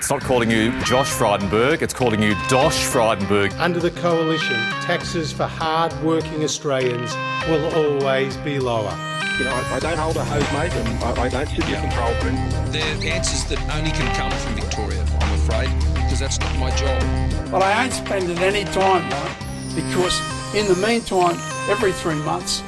It's not calling you Josh Frydenberg, it's calling you Dosh Frydenberg. Under the coalition, taxes for hard-working Australians will always be lower. You know, I don't hold a hose, mate, and I don't sit in control room. They're answers that only can come from Victoria, I'm afraid, because that's not my job. But I ain't spending any time, mate, because in the meantime, every 3 months,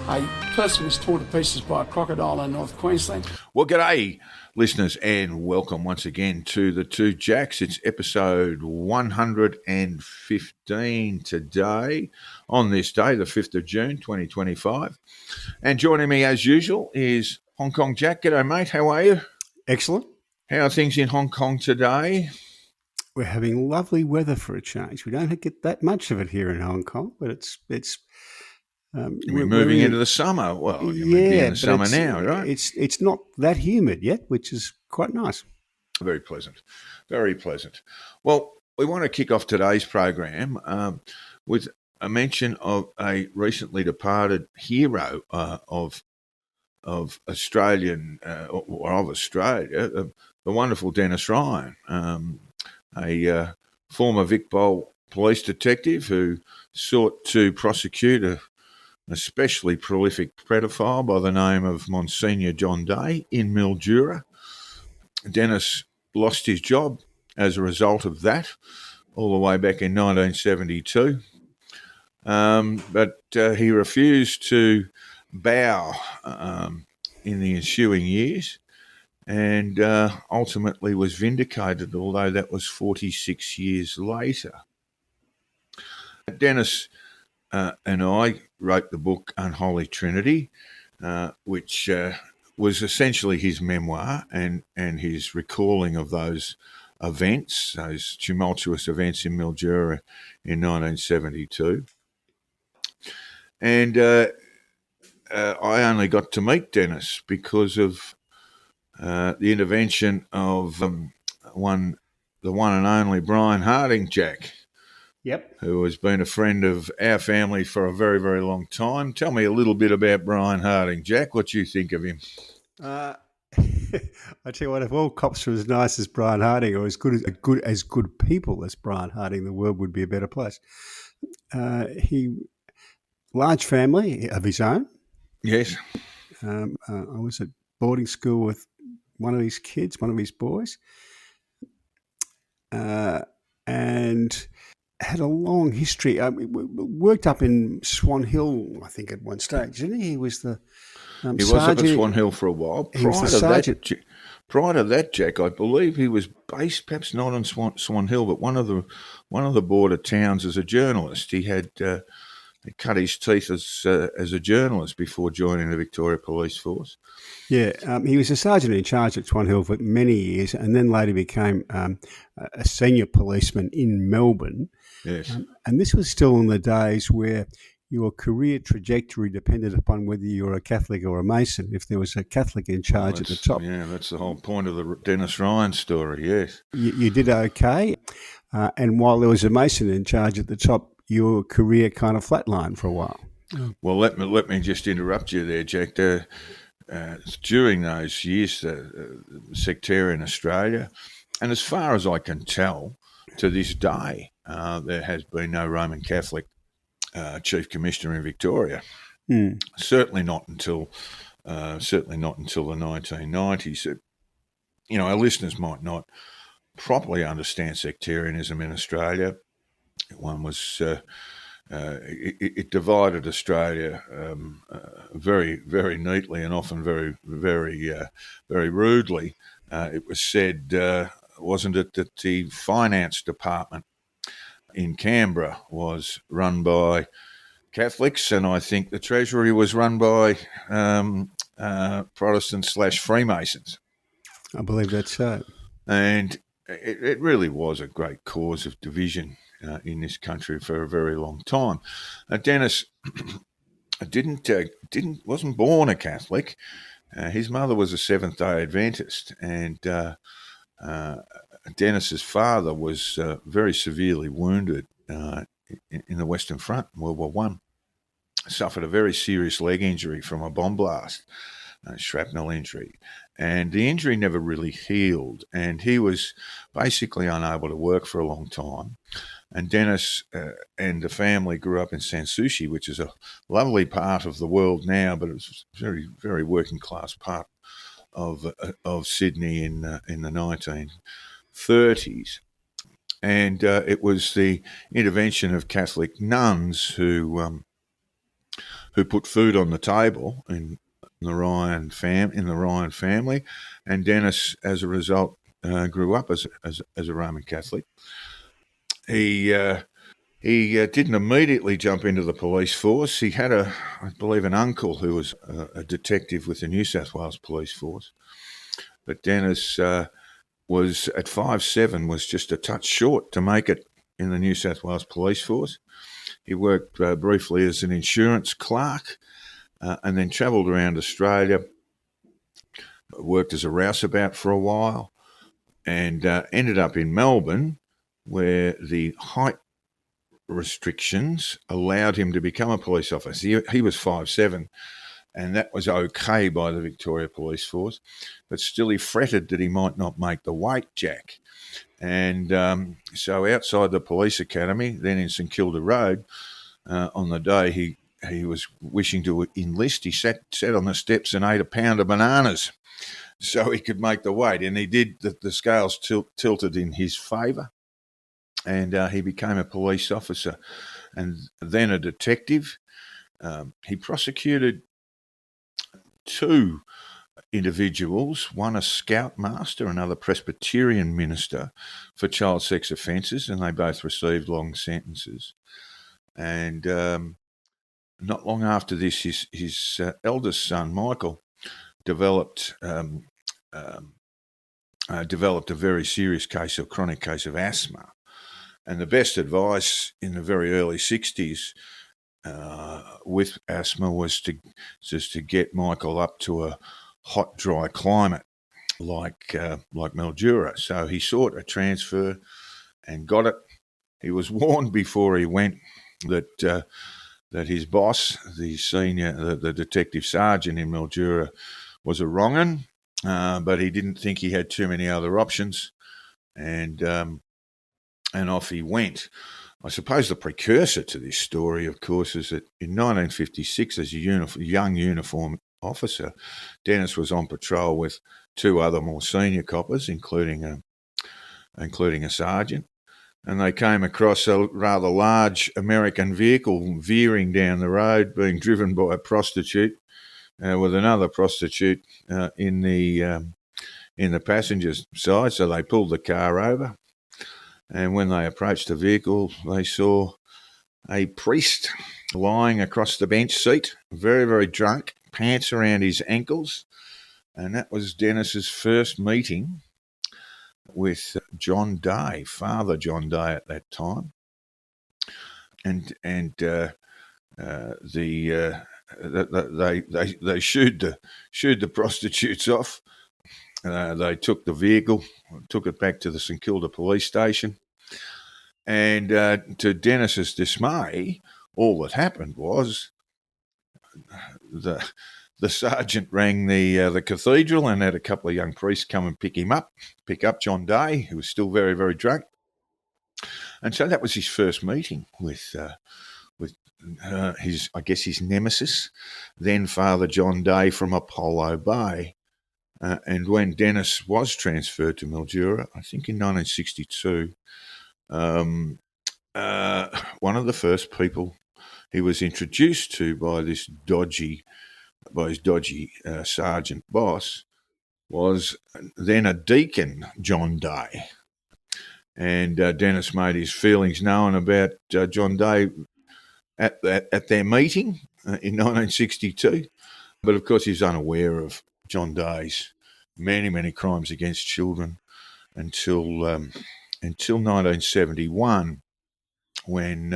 a person was torn to pieces by a crocodile in North Queensland. Well, g'day, listeners, and welcome once again to the Two Jacks. It's episode 115 today, on this day, the 5th of June, 2025. And joining me, as usual, is Hong Kong Jack. G'day, mate. How are you? Excellent. How are things in Hong Kong today? We're having lovely weather for a change. We don't get that much of it here in Hong Kong, but it's we're moving into the summer. Well, you're in the summer now, right? It's not that humid yet, which is quite nice. Very pleasant. Very pleasant. Well, we want to kick off today's program with a mention of a recently departed hero of Australian or of Australia, the wonderful Denis Ryan, a former Vic Boll police detective who sought to prosecute an especially prolific pedophile by the name of Monsignor John in Mildura. Denis lost his job as a result of that all the way back in 1972. But he refused to bow in the ensuing years and ultimately was vindicated, although that was 46 years later. Denis and I wrote the book Unholy Trinity, which was essentially his memoir and his recalling of those events, those tumultuous events in Mildura in 1972. And I only got to meet Denis because of the intervention of the one and only Brian Harding, Jack. Yep. Who has been a friend of our family for a very, very long time. Tell me a little bit about Brian Harding, Jack. What do you think of him? I tell you what, if all cops were as nice as Brian Harding or as good people as Brian Harding, the world would be a better place. He large family of his own. Yes. I was at boarding school with one of his kids, one of his boys, and had a long history. Worked up in Swan Hill, I think, at one stage, didn't he? He was the he was up at Swan Hill for a while. Prior to that, Jack, I believe he was based, perhaps not on Swan Hill, but one of the border towns as a journalist. He had he cut his teeth as a journalist before joining the Victoria Police Force. Yeah, he was a sergeant in charge at Swan Hill for many years, and then later became a senior policeman in Melbourne. Yes, and this was still in the days where your career trajectory depended upon whether you were a Catholic or a Mason. If there was a Catholic in charge at the top, yeah, that's the whole point of the Denis Ryan story. Yes, you did okay, and while there was a Mason in charge at the top, your career kind of flatlined for a while. Well, let me just interrupt you there, Jack. During those years, sectarian Australia, and as far as I can tell, to this day, there has been no Roman Catholic Chief Commissioner in Victoria. Certainly not until the 1990s. You know, our listeners might not properly understand sectarianism in Australia. One was it divided Australia very, very neatly and often very, very, very rudely. It was said, wasn't it, that the finance department in Canberra was run by Catholics, and I think the Treasury was run by Protestants/Freemasons. I believe that's so. And it really was a great cause of division in this country for a very long time. Denis wasn't born a Catholic. His mother was a Seventh-day Adventist, and Denis's father was very severely wounded in the Western Front in World War I. Suffered a very serious leg injury from a bomb blast shrapnel injury. And the injury never really healed, and he was basically unable to work for a long time. And Denis and the family grew up in Sanssouci, which is a lovely part of the world now, but it was a very, very working class part of Sydney in the 1930s. And it was the intervention of Catholic nuns who put food on the table in the Ryan family, and Denis, as a result, grew up as a Roman Catholic. He didn't immediately jump into the police force. He had I believe, an uncle who was a detective with the New South Wales Police Force. But Denis was, at 5'7", was just a touch short to make it in the New South Wales Police Force. He worked briefly as an insurance clerk and then travelled around Australia, worked as a rouseabout for a while, and ended up in Melbourne, where the height restrictions allowed him to become a police officer. He was 5'7", and that was okay by the Victoria Police Force, but still he fretted that he might not make the weight jack. And so outside the police academy, then in St Kilda Road, on the day he was wishing to enlist, he sat on the steps and ate a pound of bananas so he could make the weight. And he did. The scales tilted in his favour, and he became a police officer and then a detective. He prosecuted two individuals, one a scoutmaster, another Presbyterian minister, for child sex offences, and they both received long sentences. And not long after this, his eldest son, Michael, developed a very serious chronic case of asthma. And the best advice in the very early 60s with asthma was to get Michael up to a hot, dry climate like Mildura. So he sought a transfer and got it. He was warned before he went that his boss, the detective sergeant in Mildura, was a wrong 'un, but he didn't think he had too many other options, and off he went. I suppose the precursor to this story, of course, is that in 1956, as a young uniform officer, Denis was on patrol with two other more senior coppers, including a sergeant, and they came across a rather large American vehicle veering down the road, being driven by a prostitute, with another prostitute in the passenger side. So they pulled the car over, and when they approached the vehicle, they saw a priest lying across the bench seat, very, very drunk, pants around his ankles, and that was Denis's first meeting with John Day, Father John Day at that time, and they shooed the prostitutes off. They took the vehicle, took it back to the St Kilda police station, and to Denis's dismay, all that happened was the sergeant rang the cathedral and had a couple of young priests come and pick up John Day, who was still very, very drunk. And so that was his first meeting with his nemesis, then Father John Day from Apollo Bay. And when Denis was transferred to Mildura, I think in 1962, one of the first people he was introduced to by his dodgy sergeant boss was then a deacon, John Day. And Denis made his feelings known about John Day at their meeting in 1962. But of course, he was unaware of John Day's many, many crimes against children until 1971, when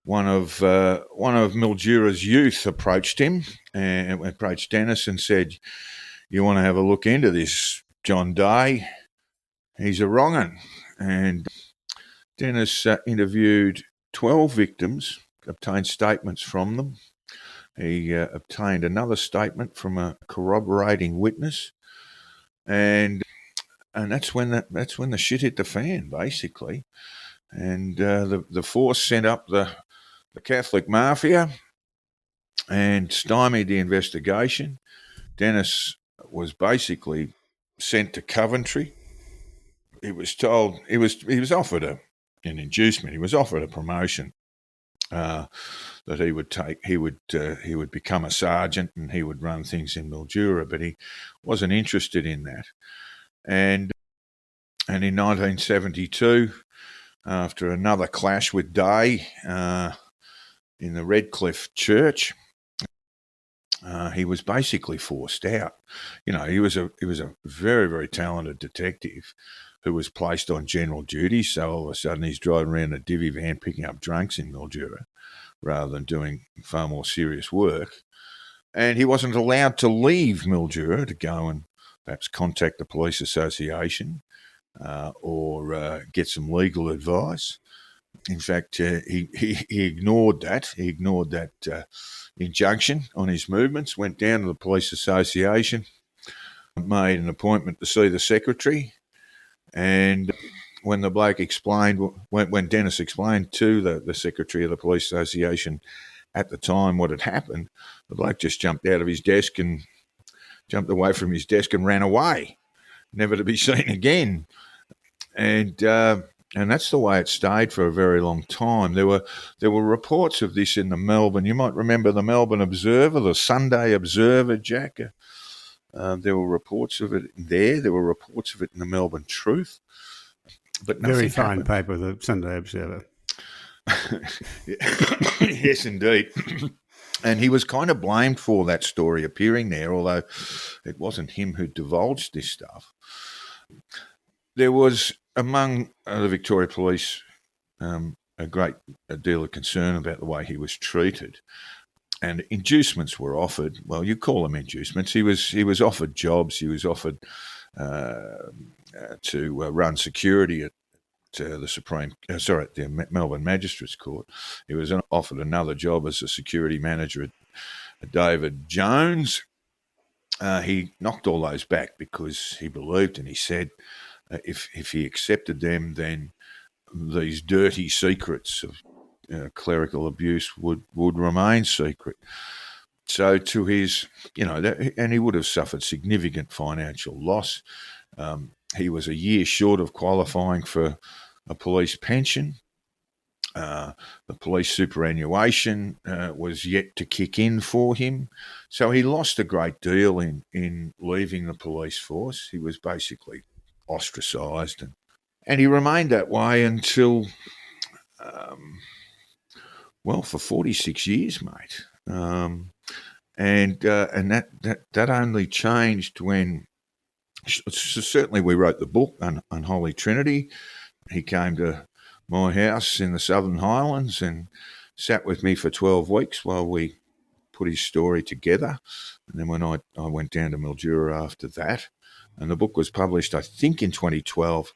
one of Mildura's youth approached Denis and said, "You want to have a look into this John Day? He's a wrong 'un." And Denis interviewed 12 victims, obtained statements from them, He obtained another statement from a corroborating witness, and that's when the shit hit the fan, basically. And the force sent up the Catholic Mafia and stymied the investigation. Denis was basically sent to Coventry. He was told he was offered an inducement. He was offered a promotion that he would take. He would become a sergeant and he would run things in Mildura, but he wasn't interested in that. And in 1972, after another clash with Day in the Redcliffe Church, he was basically forced out. You know, he was a very, very talented detective who was placed on general duty. So all of a sudden he's driving around a divvy van picking up drunks in Mildura rather than doing far more serious work. And he wasn't allowed to leave Mildura to go and perhaps contact the police association or get some legal advice. In fact, he ignored that. He ignored that injunction on his movements, went down to the police association, made an appointment to see the secretary, and when the bloke explained, when Denis explained to the secretary of the police association at the time what had happened, the bloke just jumped out of his desk and jumped away from his desk and ran away, never to be seen again. And that's the way it stayed for a very long time. There were reports of this in the Melbourne. You might remember the Melbourne Observer, the Sunday Observer, Jack. There were reports of it there. There were reports of it in the Melbourne Truth. But very fine paper, the Sunday Observer. Yes, indeed. And he was kind of blamed for that story appearing there, although it wasn't him who divulged this stuff. There was, among the Victoria Police, a great deal of concern about the way he was treated. And inducements were offered. Well, you call them inducements. He was offered jobs. He was offered to run security at the Melbourne Magistrates Court. He was offered another job as a security manager at David Jones. He knocked all those back because he believed, and he said, if he accepted them, then these dirty secrets of clerical abuse would remain secret. So to his, and he would have suffered significant financial loss. He was a year short of qualifying for a police pension. The police superannuation was yet to kick in for him. So he lost a great deal in leaving the police force. He was basically ostracised. And he remained that way until, for 46 years, mate. And that only changed when, certainly we wrote the book, Unholy Trinity. He came to my house in the Southern Highlands and sat with me for 12 weeks while we put his story together. And then when I went down to Mildura after that, and the book was published, I think, in 2012,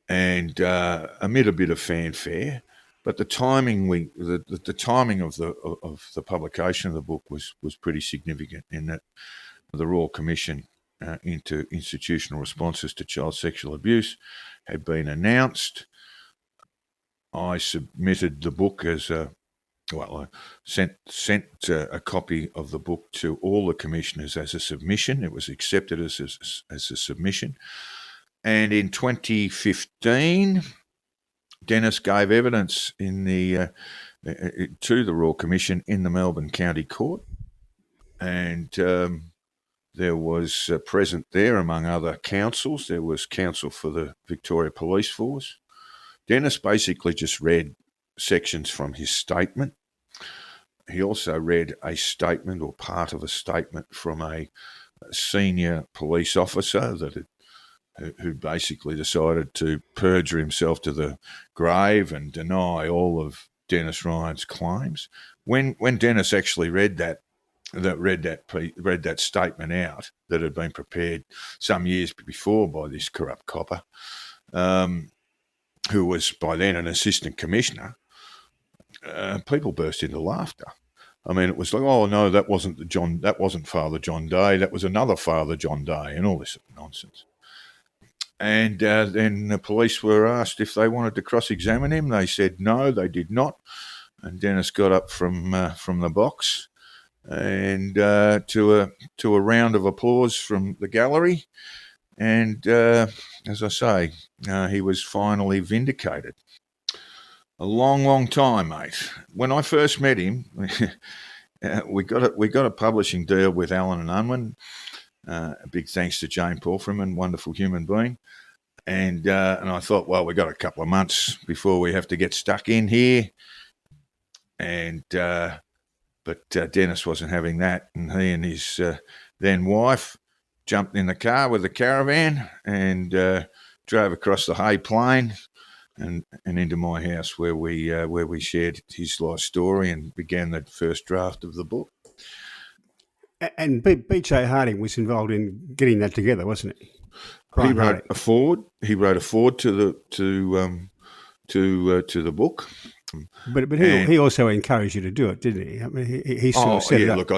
and amid a bit of fanfare. But the timing, the timing of the publication of the book was pretty significant in that the Royal Commission into Institutional Responses to Child Sexual Abuse had been announced. I submitted the book I sent a copy of the book to all the commissioners as a submission. It was accepted as a submission. And in 2015, Denis gave evidence to the Royal Commission in the Melbourne County Court. And there was present there, among other counsels, there was counsel for the Victoria Police Force. Denis basically just read sections from his statement. He also read a statement or part of a statement from a senior police officer who basically decided to perjure himself to the grave and deny all of Denis Ryan's claims. When Denis actually read that statement out that had been prepared some years before by this corrupt copper, who was by then an assistant commissioner, people burst into laughter. I mean, it was like, oh no, that wasn't Father John Day, that was another Father John Day, and all this nonsense. And then the police were asked if they wanted to cross-examine him. They said no, they did not. And Denis got up from the box and to a round of applause from the gallery. And as I say, he was finally vindicated. A long, long time, mate. When I first met him, we got a publishing deal with Allen and Unwin. A big thanks to Jane Porfriman, wonderful human being. And I thought, well, we got a couple of months before we have to get stuck in here. And but Denis wasn't having that, and he and his then wife jumped in the car with the caravan and drove across the Hay Plain and into my house where we shared his life story and began the first draft of the book. And B.J. Harding was involved in getting that together, wasn't he? He wrote a foreword. He wrote a foreword to the book. But he also encouraged you to do it, didn't he? I mean, he sort of set it up. Look,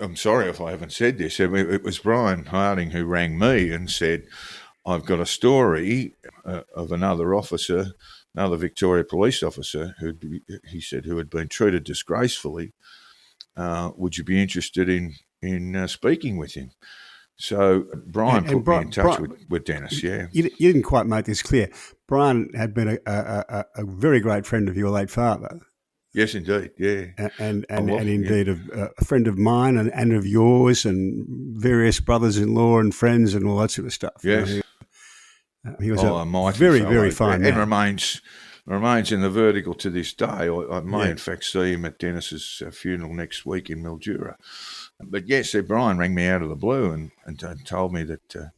I'm sorry if I haven't said this. It was Brian Harding who rang me and said, I've got a story of another officer, another Victoria police officer, who had been treated disgracefully. Would you be interested in speaking with him? So Brian put me in touch with Denis, yeah. You didn't quite make this clear. Brian had been a very great friend of your late father. Yes, indeed, yeah. And indeed a friend of mine and of yours and various brothers-in-law and friends and all that sort of stuff. Yes. You know, he was a mighty very, fellow, very fine man. And remains in the vertical to this day. I may, in fact, see him at Denis's funeral next week in Mildura. But yes, Brian rang me out of the blue and told me that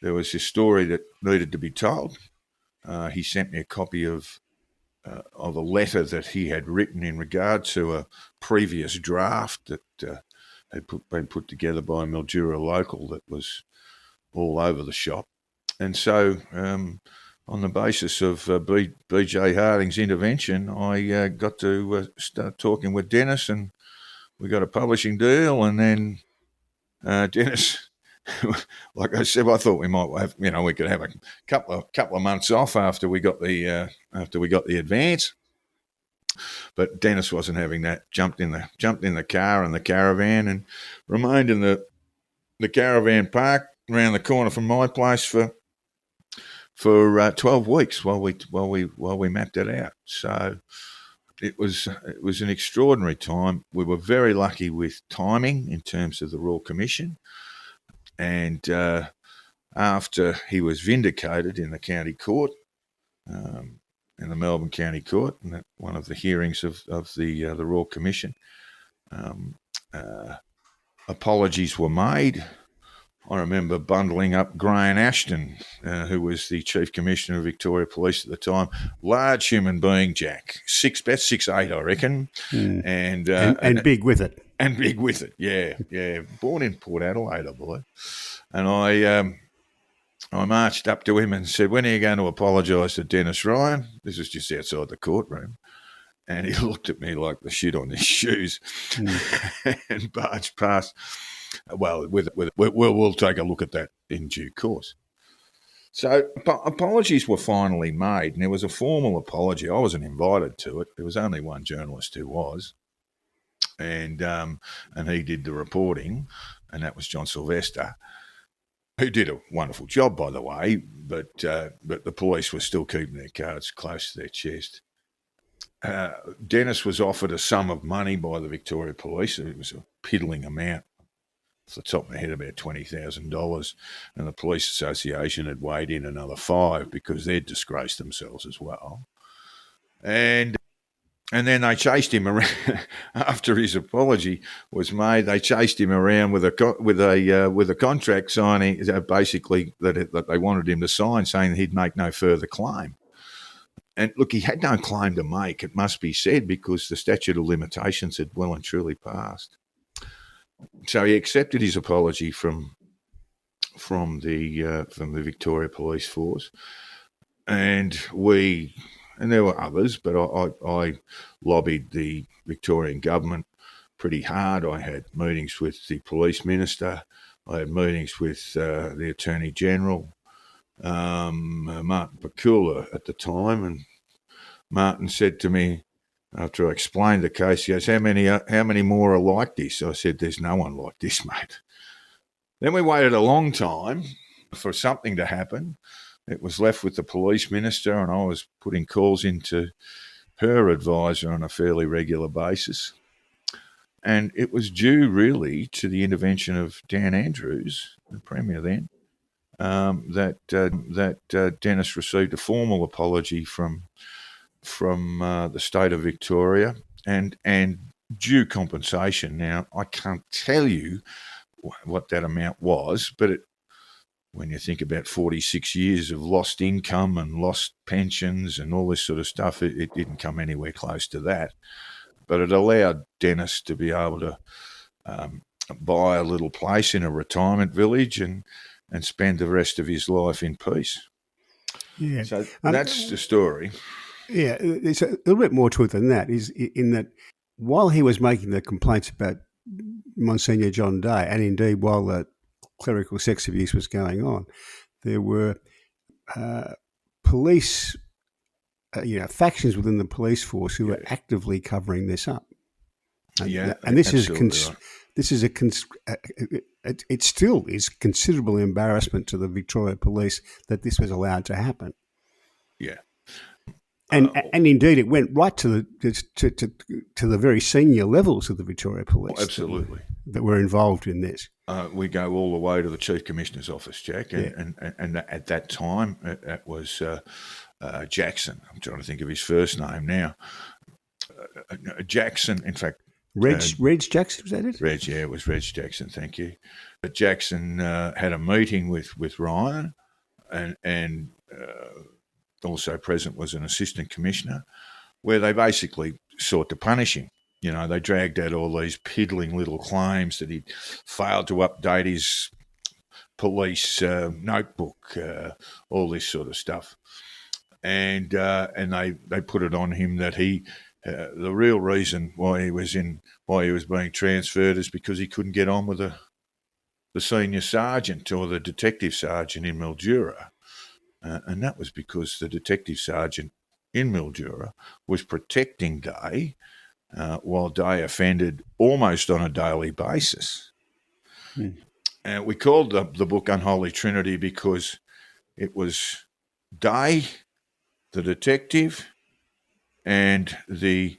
there was this story that needed to be told. He sent me a copy of a letter that he had written in regard to a previous draft that had been put together by a Mildura local that was all over the shop. And so on the basis of B.J. Harding's intervention, I got to start talking with Denis, and we got a publishing deal. And then Denis, like I said, I thought we might have, we could have a couple of months off after we got the advance. But Denis wasn't having that. Jumped in the car and the caravan and remained in the caravan park around the corner from my place for 12 weeks while we mapped it out. So it was an extraordinary time. We were very lucky with timing in terms of the Royal Commission. And after he was vindicated in the county court, in the Melbourne County Court, and at one of the hearings of the Royal Commission, apologies were made. I remember bundling up Graham Ashton, who was the Chief Commissioner of Victoria Police at the time. Large human being, Jack. About 6'8", I reckon. And big with it. And big with it, yeah. Born in Port Adelaide, I believe. And I marched up to him and said, when are you going to apologise to Denis Ryan? This was just outside the courtroom. And he looked at me like the shit on his shoes and barged past. Well, we'll take a look at that in due course. So apologies were finally made, and there was a formal apology. I wasn't invited to it. There was only one journalist who was, and he did the reporting, and that was John Sylvester, who did a wonderful job, by the way. But the police were still keeping their cards close to their chest. Denis was offered a sum of money by the Victoria Police. It was a piddling amount. Off the top of my head, about $20,000, and the Police Association had weighed in another $5,000 because they'd disgraced themselves as well. And then they chased him around after his apology was made. They chased him around with a contract signing, basically that they wanted him to sign, saying that he'd make no further claim. And look, he had no claim to make, it must be said, because the statute of limitations had well and truly passed. So he accepted his apology from the Victoria Police Force, and there were others, but I lobbied the Victorian government pretty hard. I had meetings with the police minister. I had meetings with the Attorney General, Martin Pakula at the time, and Martin said to me, after I explained the case, he goes, how many more are like this? I said, there's no one like this, mate. Then we waited a long time for something to happen. It was left with the police minister, and I was putting calls into her advisor on a fairly regular basis. And it was due really to the intervention of Dan Andrews, the Premier then, that Dennis received a formal apology from the state of Victoria and due compensation. Now, I can't tell you what that amount was, but when you think about 46 years of lost income and lost pensions and all this sort of stuff, it didn't come anywhere close to that. But it allowed Dennis to be able to buy a little place in a retirement village and spend the rest of his life in peace. Yeah. So that's the story. Yeah, there's a little bit more to it than that, is in that while he was making the complaints about Monsignor John Day, and indeed while the clerical sex abuse was going on, there were police, factions within the police force who were actively covering this up. And this is right. It still is considerable embarrassment to the Victoria Police that this was allowed to happen. Yeah. And indeed, it went right to the very senior levels of the Victoria Police. Oh, absolutely. That were involved in this. We go all the way to the Chief Commissioner's office, Jack, and at that time it was Jackson. I'm trying to think of his first name now. Jackson, in fact. Reg Jackson, was that it? Reg, yeah, it was Reg Jackson, thank you. But Jackson had a meeting with Ryan and also present was an assistant commissioner, where they basically sought to punish him. They dragged out all these piddling little claims that he'd failed to update his police notebook, all this sort of stuff. And they put it on him that he, the real reason why he was being transferred is because he couldn't get on with the senior sergeant or the detective sergeant in Mildura. And that was because the detective sergeant in Mildura was protecting Day while Day offended almost on a daily basis. And we called the book Unholy Trinity because it was Day, the detective, and the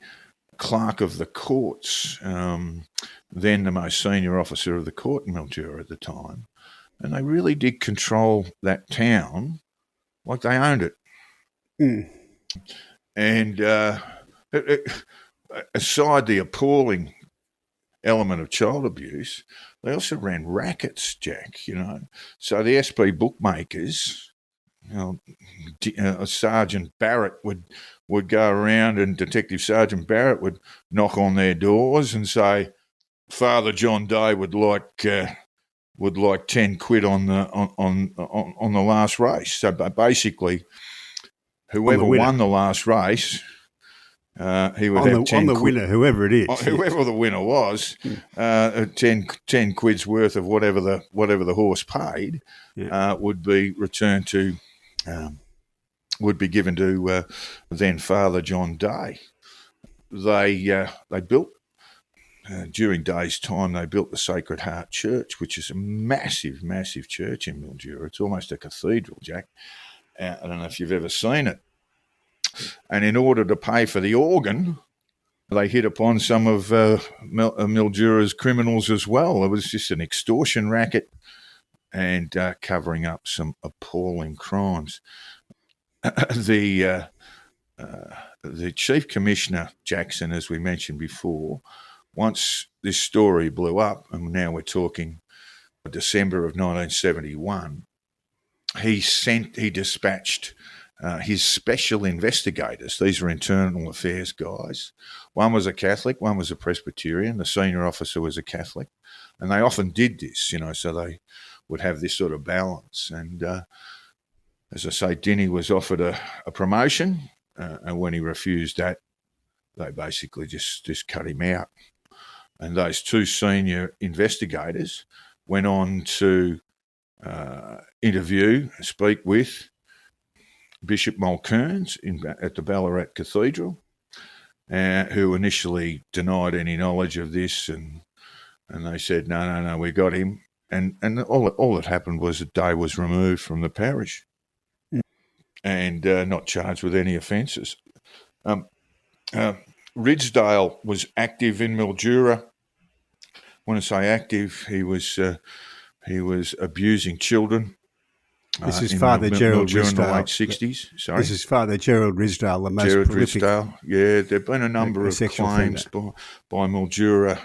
clerk of the courts, then the most senior officer of the court in Mildura at the time. And they really did control that town like they owned it. And aside the appalling element of child abuse, they also ran rackets, Jack, So the SP bookmakers, Sergeant Barrett would go around and Detective Sergeant Barrett would knock on their doors and say, Father John Day would like 10 quid on the last race. So basically, whoever won the last race, he would have 10 on the winner, whoever it is, whoever the winner was, 10 quid's worth of whatever the horse paid would be returned to, would be given to then Father John Day. They built. During Day's time, they built the Sacred Heart Church, which is a massive, massive church in Mildura. It's almost a cathedral, Jack. I don't know if you've ever seen it. And in order to pay for the organ, they hit upon some of Mildura's criminals as well. It was just an extortion racket and covering up some appalling crimes. The Chief Commissioner, Jackson, as we mentioned before, once this story blew up, and now we're talking December of 1971, he dispatched his special investigators. These were internal affairs guys. One was a Catholic, one was a Presbyterian. The senior officer was a Catholic. And they often did this, so they would have this sort of balance. And as I say, Denny was offered a promotion, and when he refused that, they basically just cut him out. And those two senior investigators went on to speak with Bishop Mulcairns at the Ballarat Cathedral, who initially denied any knowledge of this, and they said, no, we got him. And all that happened was a day was removed from the parish and not charged with any offences. Ridsdale was active in Mildura. When I say active, he was abusing children. This is Father Gerald Mildura in the Ridsdale. late 60s. Sorry. This is Father Gerald Ridsdale, the most Gerald prolific. Ridsdale. Yeah, there have been a number of sexual claims by Mildura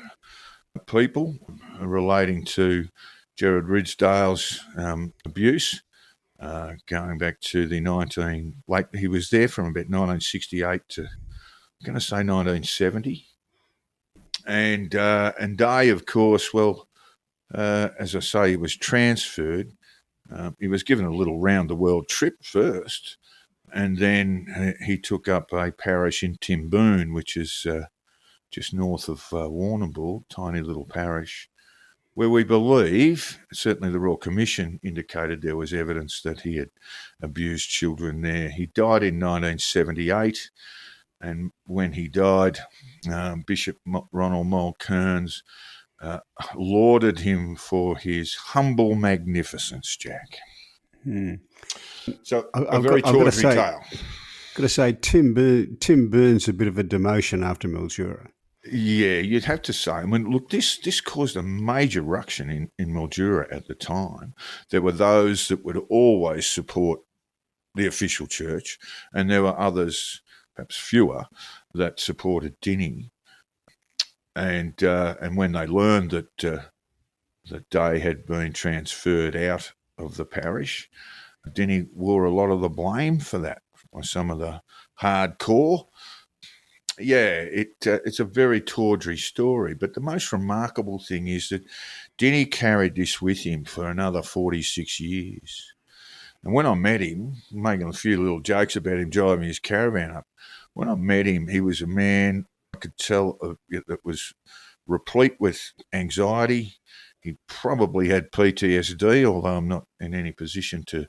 people relating to Gerald Ridsdale's abuse, going back to he was there from about 1968 to, I'm going to say 1970. And Day, of course, as I say, he was transferred. He was given a little round-the-world trip first, and then he took up a parish in Timboon, which is just north of Warrnambool, tiny little parish, where we believe, certainly the Royal Commission indicated there was evidence that he had abused children there. He died in 1978, and when he died, Bishop Ronald Mulcairns lauded him for his humble magnificence, Jack. So a very tawdry tale. Got to say, Tim Byrne's a bit of a demotion after Mildura. Yeah, you'd have to say. I mean, look, this caused a major ruction in Mildura at the time. There were those that would always support the official church, and there were others, perhaps fewer, that supported Denny. And when they learned that Day had been transferred out of the parish, Denny wore a lot of the blame for that by some of the hardcore. Yeah, it's a very tawdry story, but the most remarkable thing is that Denny carried this with him for another 46 years. And when I met him, making a few little jokes about him driving his caravan up, when I met him, he was a man I could tell that was replete with anxiety. He probably had PTSD, although I'm not in any position to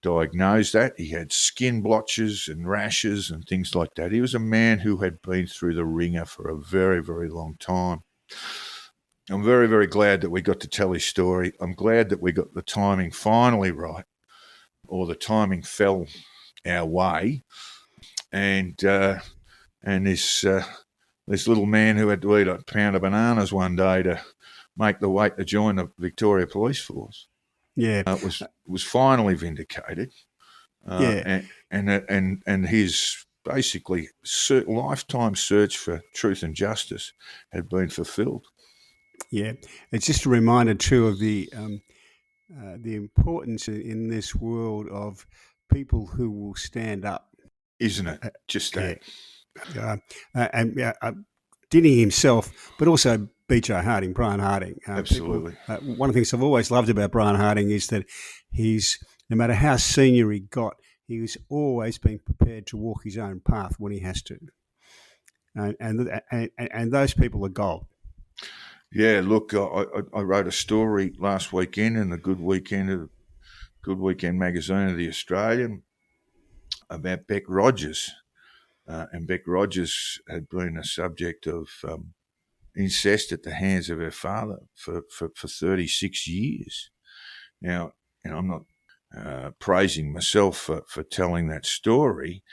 diagnose that. He had skin blotches and rashes and things like that. He was a man who had been through the ringer for a very, very long time. I'm very, very glad that we got to tell his story. I'm glad that we got the timing finally right, or the timing fell our way. And this little man who had to eat a pound of bananas one day to make the weight to join the Victoria Police Force. Yeah, was finally vindicated. Yeah, and his basically lifetime search for truth and justice had been fulfilled. Yeah, it's just a reminder too of the importance in this world of people who will stand up, isn't it? Just that. Denny himself, but also BJ Harding, Brian Harding. Absolutely. One of the things I've always loved about Brian Harding is that no matter how senior he got, he's always been prepared to walk his own path when he has to. And those people are gold. Yeah, look, I wrote a story last weekend in the Good Weekend magazine of the Australian about Beck Rogers. And Beck Rogers had been a subject of incest at the hands of her father for 36 years. Now, I'm not praising myself for telling that story.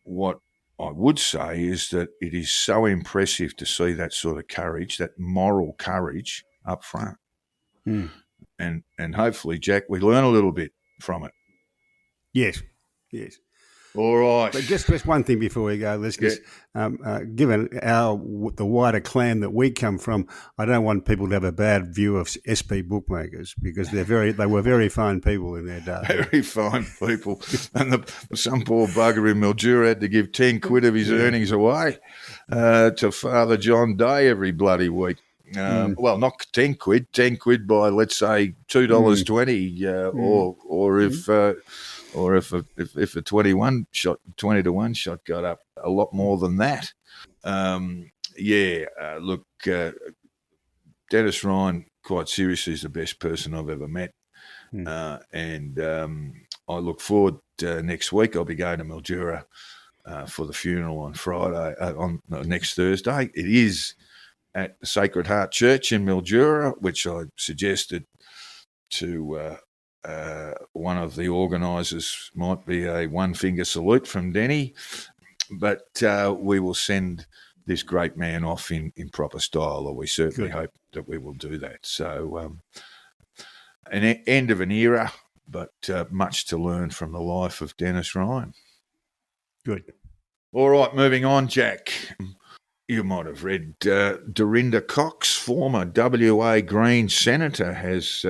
What I would say is that it is so impressive to see that sort of courage, that moral courage up front. And hopefully, Jack, we learn a little bit from it. Yes. All right. But just one thing before we go, listeners. Yeah. Given the wider clan that we come from, I don't want people to have a bad view of SP bookmakers because they were very fine people in their day. Very fine people. And some poor bugger in Mildura had to give 10 quid of his earnings away to Father John Day every bloody week. Well, not 10 quid by, let's say, $2.20, or if a 20 to 1 shot got up a lot more than that. Look, Denis Ryan, quite seriously, is the best person I've ever met. And I look forward next week. I'll be going to Mildura for the funeral on Friday, next Thursday. It is at the Sacred Heart Church in Mildura, which I suggested to one of the organisers might be a one-finger salute from Denny, but we will send this great man off in proper style, or we certainly hope that we will do that. So an end of an era, but much to learn from the life of Denis Ryan. Good. All right, moving on, Jack. You might have read Dorinda Cox, former WA Green senator, has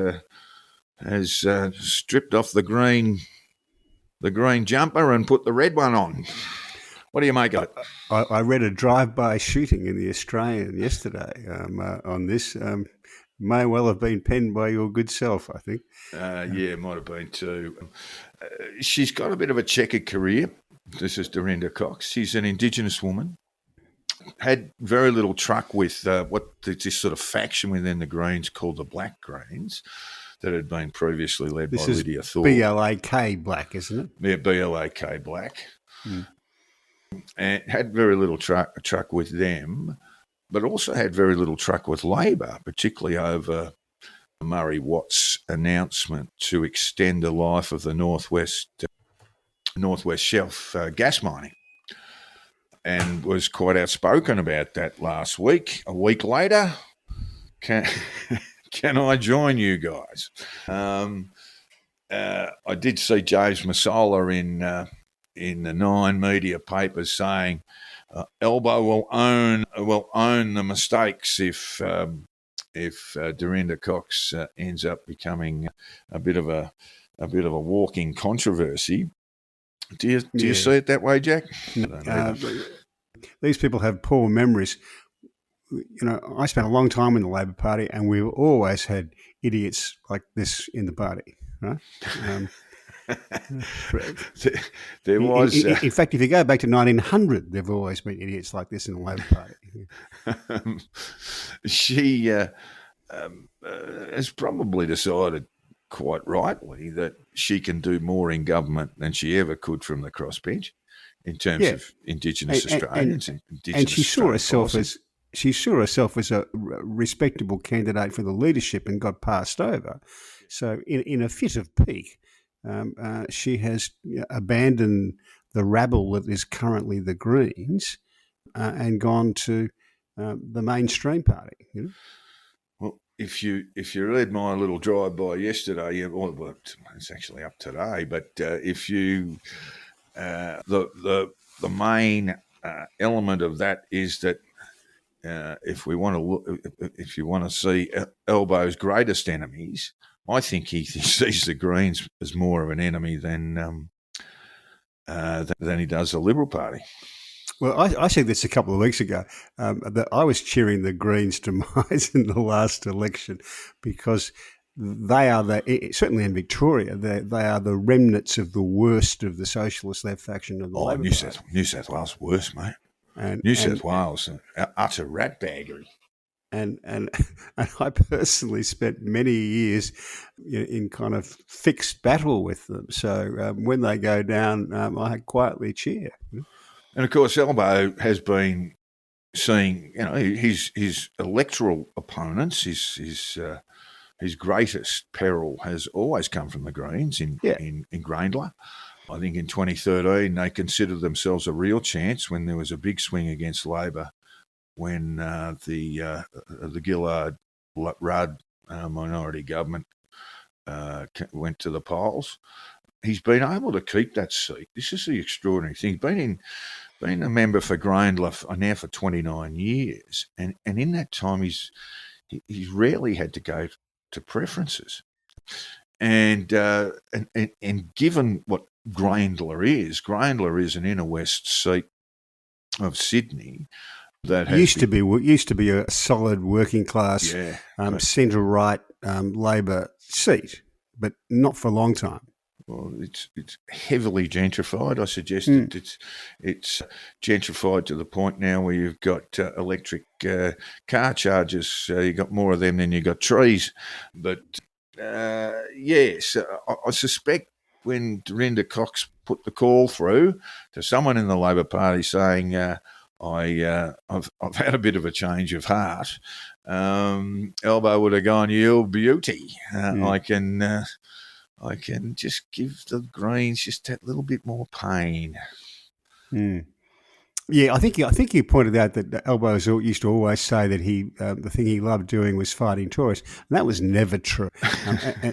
stripped off the green jumper and put the red one on. What do you make of it? I read a drive-by shooting in the Australian yesterday on this. May well have been penned by your good self, I think. It might have been too. She's got a bit of a checkered career. This is Dorinda Cox. She's an Indigenous woman. Had very little truck with this sort of faction within the Greens called the Black Greens that had been previously led by Lydia Thorpe. BLAK Black, isn't it? Yeah, BLAK Black. And had very little truck with them, but also had very little truck with Labor, particularly over Murray Watt's announcement to extend the life of the Northwest Shelf gas mining, and was quite outspoken about that last week. A week later, can I join you guys? I did see James Massola in the Nine media papers saying Elbow will own the mistakes if Dorinda Cox ends up becoming a bit of a walking controversy. Do you see it that way, Jack? These people have poor memories. You know, I spent a long time in the Labor Party, and we've always had idiots like this in the party, right? There was, in fact, if you go back to 1900, there've always been idiots like this in the Labor Party. She has probably decided, quite rightly, that she can do more in government than she ever could from the crossbench in terms of Indigenous Australians. And she saw herself as a respectable candidate for the leadership and got passed over. So in a fit of pique, she has abandoned the rabble that is currently the Greens and gone to the mainstream party. You know? Well, if you read my little drive-by yesterday, it's actually up today, but if you the main element of that is that if you want to see Elbow's greatest enemies, I think he sees the Greens as more of an enemy than he does the Liberal Party. Well, I said this a couple of weeks ago, that I was cheering the Greens' demise in the last election because they are certainly in Victoria, they are the remnants of the worst of the socialist left faction of the Labor Party. New South Wales worse, mate. New South Wales, utter ratbaggery. And I personally spent many years in kind of fixed battle with them. So when they go down, I quietly cheer. And of course, Elbow has been seeing, his electoral opponents, his greatest peril has always come from the Greens in Grayndler. I think in 2013 they considered themselves a real chance when there was a big swing against Labor when the Gillard-Rudd minority government went to the polls. He's been able to keep that seat. This is the extraordinary thing. He's been a member for Grayndler now for 29 years, and in that time he's rarely had to go to preferences. And given what Grayndler is an inner west seat of Sydney that used to be a solid working class centre right Labor seat, but not for a long time. Well, it's heavily gentrified. I suggested it's gentrified to the point now where you've got electric car chargers. You've got more of them than you've got trees. But yes, I suspect when Dorinda Cox put the call through to someone in the Labor Party saying, I've had a bit of a change of heart, Elbow would have gone, "You beauty, I can just give the Greens just that little bit more pain." Yeah, I think you pointed out that Elbows used to always say that the thing he loved doing was fighting Tories, and that was never true.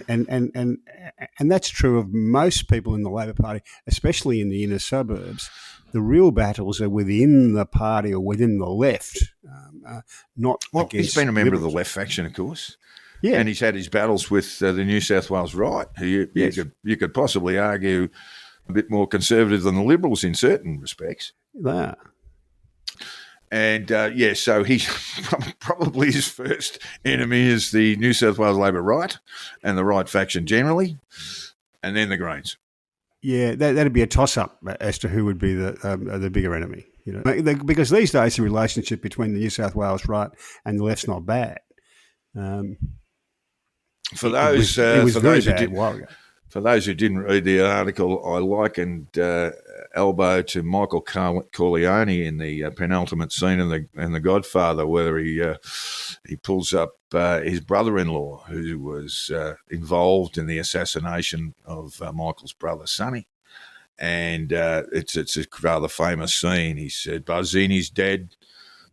And that's true of most people in the Labor Party, especially in the inner suburbs. The real battles are within the party or within the left, not against. He's been a member Liberals. of the left faction, of course. Yeah, And he's had his battles with the New South Wales right, who you could possibly argue a bit more conservative than the Liberals in certain respects. there. And so he's probably his first enemy is the New South Wales Labor right and the right faction generally, and then the Greens. Yeah, that'd be a toss-up as to who would be the bigger enemy. Because these days the relationship between the New South Wales right and the left's not bad. For those who didn't read the article, I likened Elbow to Michael Corleone in the penultimate scene in the Godfather, where he pulls up his brother-in-law who was involved in the assassination of Michael's brother Sonny, and it's a rather famous scene. He said, "Barzini's dead.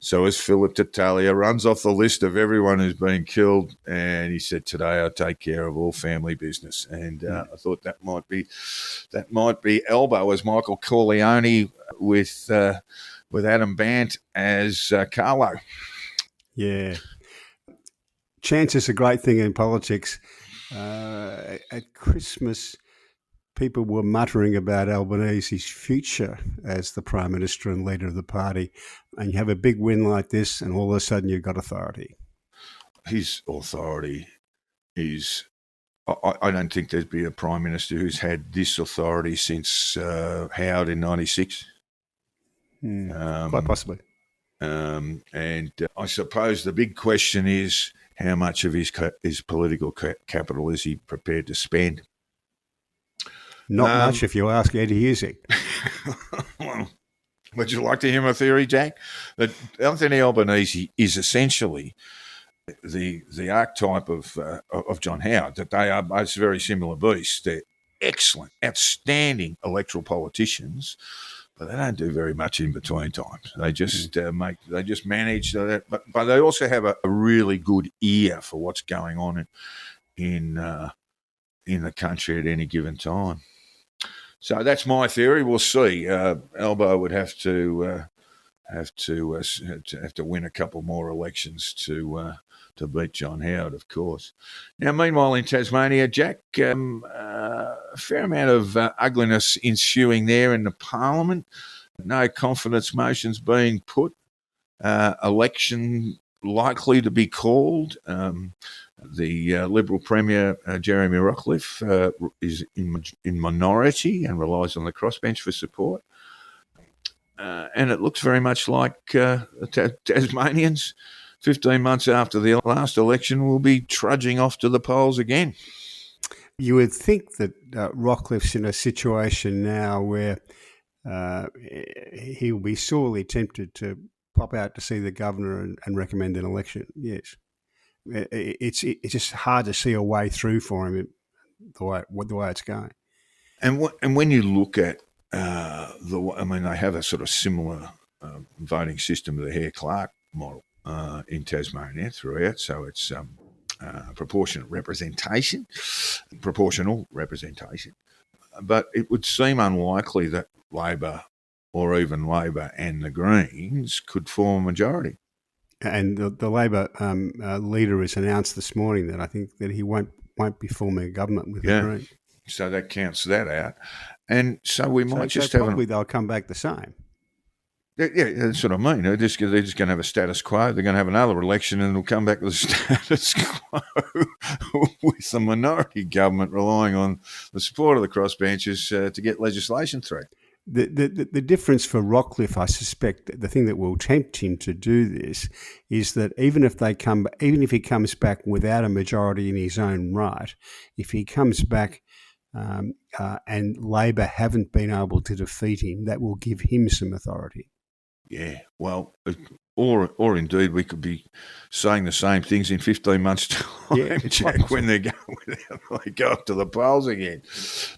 So as Philip Tattaglia runs off the list of everyone who's been killed, and he said, today I take care of all family business." And I thought that might be Elbow as Michael Corleone with Adam Bant as Carlo. Yeah. Chance is a great thing in politics. At Christmas, people were muttering about Albanese's future as the Prime Minister and leader of the party. And you have a big win like this, and all of a sudden you've got authority. His authority is... I don't think there'd be a Prime Minister who's had this authority since Howard in 96. Quite possibly. And I suppose the big question is how much of his political capital is he prepared to spend? Not much if you ask Eddie Husey. Well, would you like to hear my theory, Jack? That Anthony Albanese is essentially the archetype of John Howard, that they are both very similar beasts. They're excellent, outstanding electoral politicians, but they don't do very much in between times. They just manage that, but they also have a really good ear for what's going on in the country at any given time. So that's my theory. We'll see. Elbow would have to win a couple more elections to beat John Howard, of course. Now, meanwhile, in Tasmania, Jack, a fair amount of ugliness ensuing there in the Parliament. No confidence motions being put. Election likely to be called. The Liberal Premier, Jeremy Rockcliffe, is in minority and relies on the crossbench for support. And it looks very much like Tasmanians, 15 months after the last election, will be trudging off to the polls again. You would think that Rockcliffe's in a situation now where he will be sorely tempted to pop out to see the governor and recommend an election. Yes. It's just hard to see a way through for him the way it's going. And when you look at they have a sort of similar voting system to the Hare-Clark model in Tasmania throughout. So it's proportional representation. But it would seem unlikely that Labor or even Labor and the Greens could form a majority. And the Labor leader has announced this morning that I think that he won't be forming a government with the Greens. So that counts that out. And so we might probably they'll come back the same. Yeah, that's what I mean. They're just going to have a status quo. They're going to have another election and it'll come back to the status quo with the minority government relying on the support of the crossbenchers to get legislation through. The difference for Rockcliffe, I suspect, the thing that will tempt him to do this is that even if he comes back without a majority in his own right, if he comes back and Labor haven't been able to defeat him, that will give him some authority. Yeah, well, or indeed we could be saying the same things in 15 months' time, Jack, when they go up to the polls again.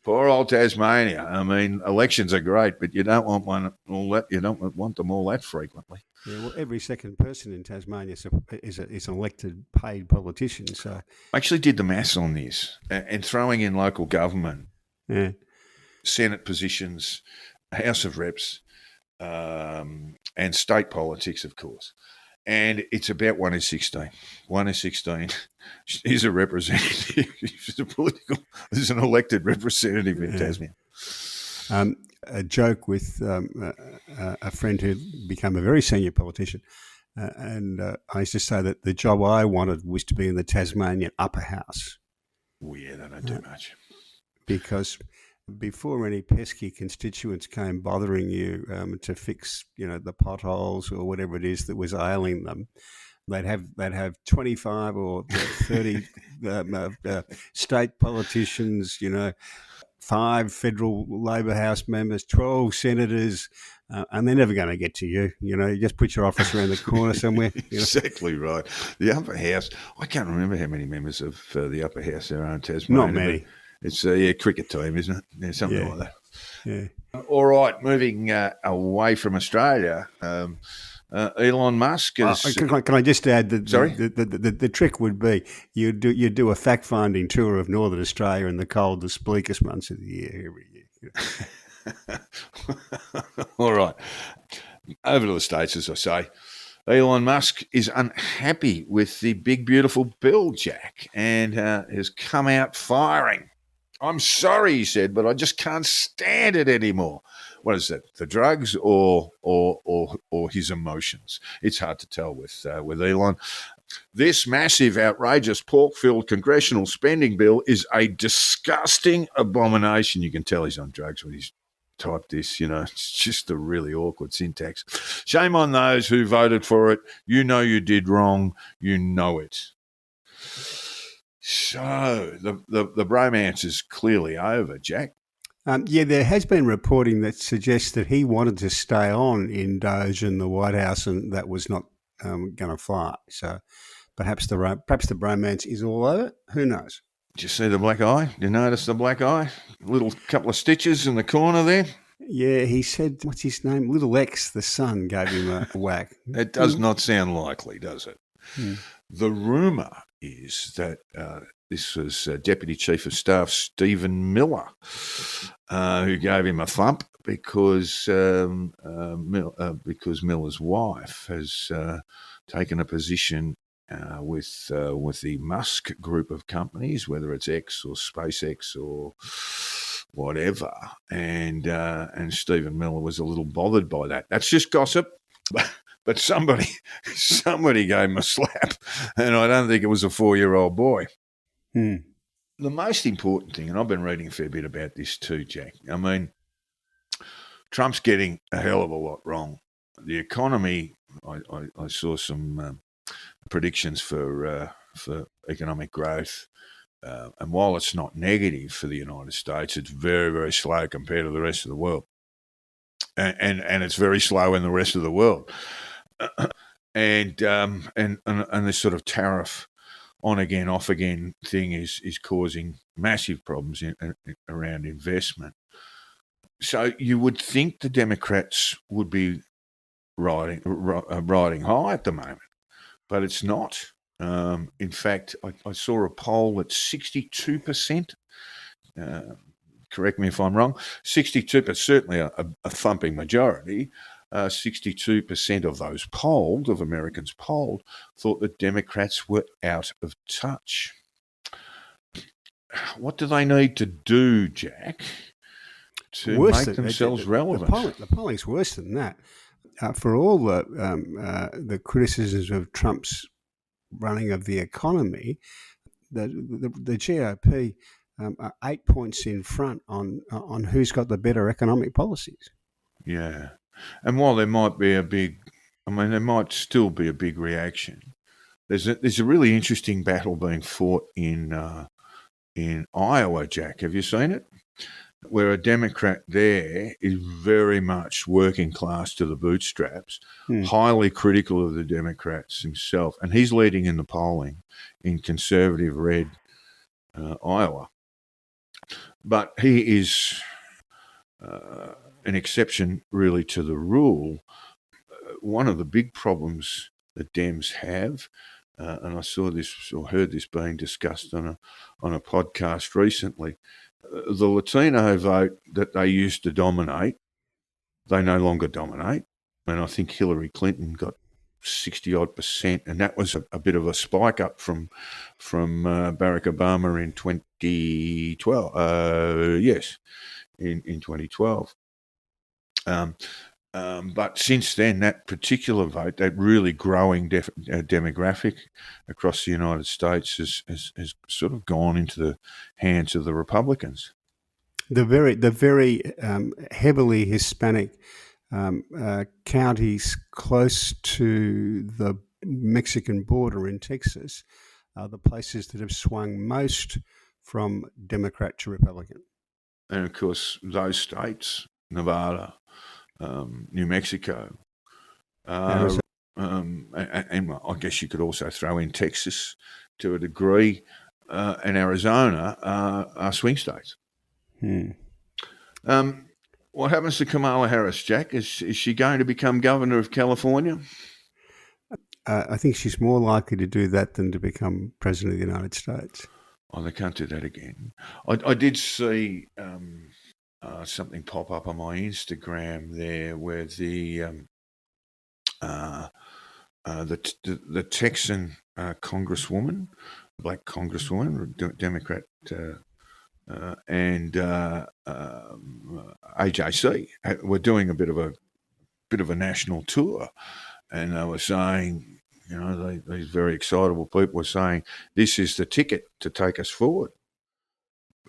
Poor old Tasmania. I mean, elections are great, but you don't want you don't want them all that frequently. Yeah, well, every second person in Tasmania is an elected, paid politician. So I actually did the maths on this, and throwing in local government, Senate positions, House of Reps, and state politics, of course. And it's about 1 in 16. 1 in 16 is a representative. There's an elected representative in Tasmania. A joke with a friend who became a very senior politician. And I used to say that the job I wanted was to be in the Tasmanian upper house. Oh, yeah, they don't do much. Because before any pesky constituents came bothering you to fix, the potholes or whatever it is that was ailing them, they'd have 25 or 30 state politicians, 5 federal Labor House members, 12 senators, and they're never going to get to you. You just put your office around the corner somewhere. Exactly right. The upper house, I can't remember how many members of the upper house there are in Tasmania. Not many. It's a cricket team, isn't it? Yeah, something like that. Yeah. All right, moving away from Australia, Elon Musk is... Can I just add that Sorry? the trick would be you do a fact-finding tour of Northern Australia in the coldest, bleakest months of the year every year. All right. Over to the States, as I say. Elon Musk is unhappy with the big, beautiful bill, Jack, and has come out firing. I'm sorry, he said, but I just can't stand it anymore. What is that? The drugs or his emotions? It's hard to tell with Elon. This massive, outrageous, pork-filled congressional spending bill is a disgusting abomination. You can tell he's on drugs when he's typed this. It's just a really awkward syntax. Shame on those who voted for it. You know you did wrong. You know it. So the bromance is clearly over, Jack. There has been reporting that suggests that he wanted to stay on in Doge and the White House, and that was not going to fly. So perhaps the bromance is all over. Who knows? Did you see the black eye? Did you notice the black eye? Little couple of stitches in the corner there. Yeah, he said, what's his name? Little X, the son, gave him a whack. It does not sound likely, does it? The rumour is that this was Deputy Chief of Staff Stephen Miller who gave him a thump because Miller's wife has taken a position with the Musk group of companies, whether it's X or SpaceX or whatever, and Stephen Miller was a little bothered by that. That's just gossip. But somebody gave him a slap, and I don't think it was a 4-year-old boy. The most important thing, and I've been reading a fair bit about this too, Jack, I mean, Trump's getting a hell of a lot wrong. The economy, I saw some predictions for economic growth, and while it's not negative for the United States, it's very, very slow compared to the rest of the world. And it's very slow in the rest of the world. And this sort of tariff on again, off again thing is causing massive problems around investment. So you would think the Democrats would be riding high at the moment, but it's not. In fact, I saw a poll that 62%. Correct me if I'm wrong. 62, but certainly a thumping majority. 62% of those polled, of Americans polled, thought that Democrats were out of touch. What do they need to do, Jack, to make themselves relevant? The polling's worse than that. for all the criticisms of Trump's running of the economy, the GOP are 8 points in front on who's got the better economic policies. Yeah. And while there might be there might still be a big reaction, there's a really interesting battle being fought in Iowa, Jack. Have you seen it? Where a Democrat there is very much working class to the bootstraps, highly critical of the Democrats himself, and he's leading in the polling in conservative red Iowa. But he is an exception really to the rule. One of the big problems that Dems have, and I saw this or heard this being discussed on a podcast recently, the Latino vote that they used to dominate, they no longer dominate. And I think Hillary Clinton got 60-odd%, and that was a bit of a spike up from Barack Obama in 2012. Yes, in 2012. But since then, that particular vote, that really growing demographic across the United States has sort of gone into the hands of the Republicans. The very heavily Hispanic counties close to the Mexican border in Texas are the places that have swung most from Democrat to Republican. And of course, those states, Nevada, New Mexico, and I guess you could also throw in Texas to a degree, and Arizona are swing states. What happens to Kamala Harris, Jack? Is she going to become governor of California? I think she's more likely to do that than to become president of the United States. Oh, they can't do that again. I did see something pop up on my Instagram there where the Texan congresswoman, black congresswoman, Democrat, and AJC were doing a bit of a national tour, and they were saying, these very excitable people were saying, this is the ticket to take us forward.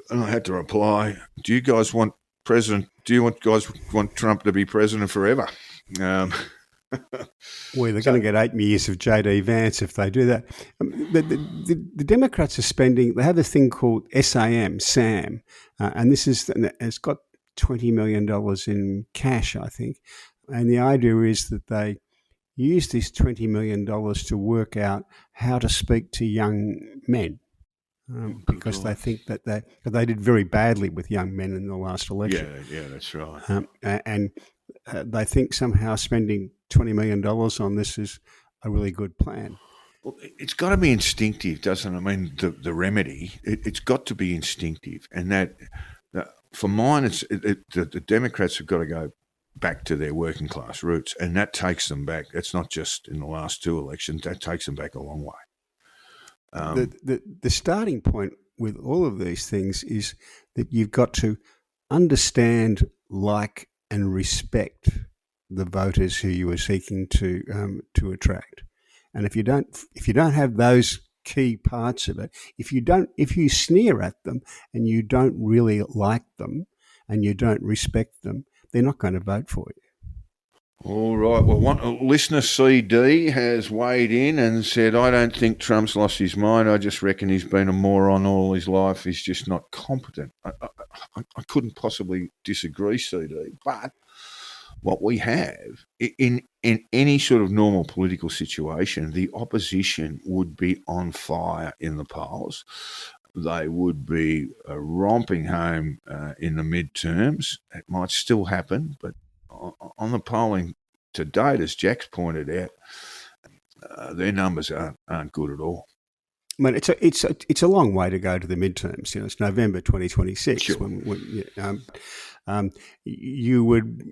And I had to reply, do you guys want Trump to be president forever? Well, they're going to get 8 years of J.D. Vance if they do that. The Democrats are spending, they have this thing called SAM, and it's got $20 million in cash, I think. And the idea is that they use this $20 million to work out how to speak to young men. Because they think that they did very badly with young men in the last election. Yeah, that's right. And they think somehow spending $20 million on this is a really good plan. Well, it's got to be instinctive, doesn't it? I mean, the remedy, it's got to be instinctive. And that for mine, the Democrats have got to go back to their working class roots, and that takes them back. It's not just in the last 2 elections. That takes them back a long way. The starting point with all of these things is that you've got to understand, like, and respect the voters who you are seeking to attract. And if you don't have those key parts of it, if you sneer at them and you don't really like them and you don't respect them, they're not going to vote for you. All right. Well, listener CD has weighed in and said, I don't think Trump's lost his mind. I just reckon he's been a moron all his life. He's just not competent. I couldn't possibly disagree, CD. But what we have, in any sort of normal political situation, the opposition would be on fire in the polls. They would be romping home in the midterms. It might still happen, but on the polling to date, as Jack's pointed out, their numbers aren't good at all. I mean, it's a long way to go to the midterms. It's November 2026. Sure. You would,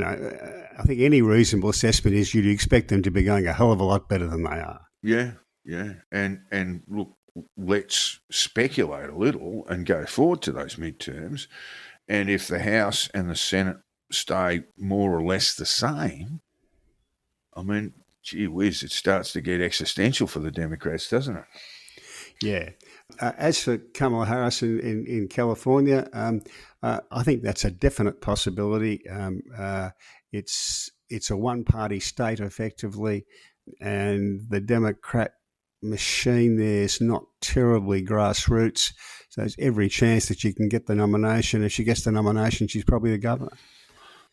I think any reasonable assessment is you'd expect them to be going a hell of a lot better than they are. Yeah. And look, let's speculate a little and go forward to those midterms. And if the House and the Senate stay more or less the same, I mean, gee whiz, it starts to get existential for the Democrats, doesn't it? Yeah. As for Kamala Harris in California, I think that's a definite possibility. It's a one-party state, effectively, and the Democrat machine there is not terribly grassroots. So there's every chance that she can get the nomination. If she gets the nomination, she's probably the governor.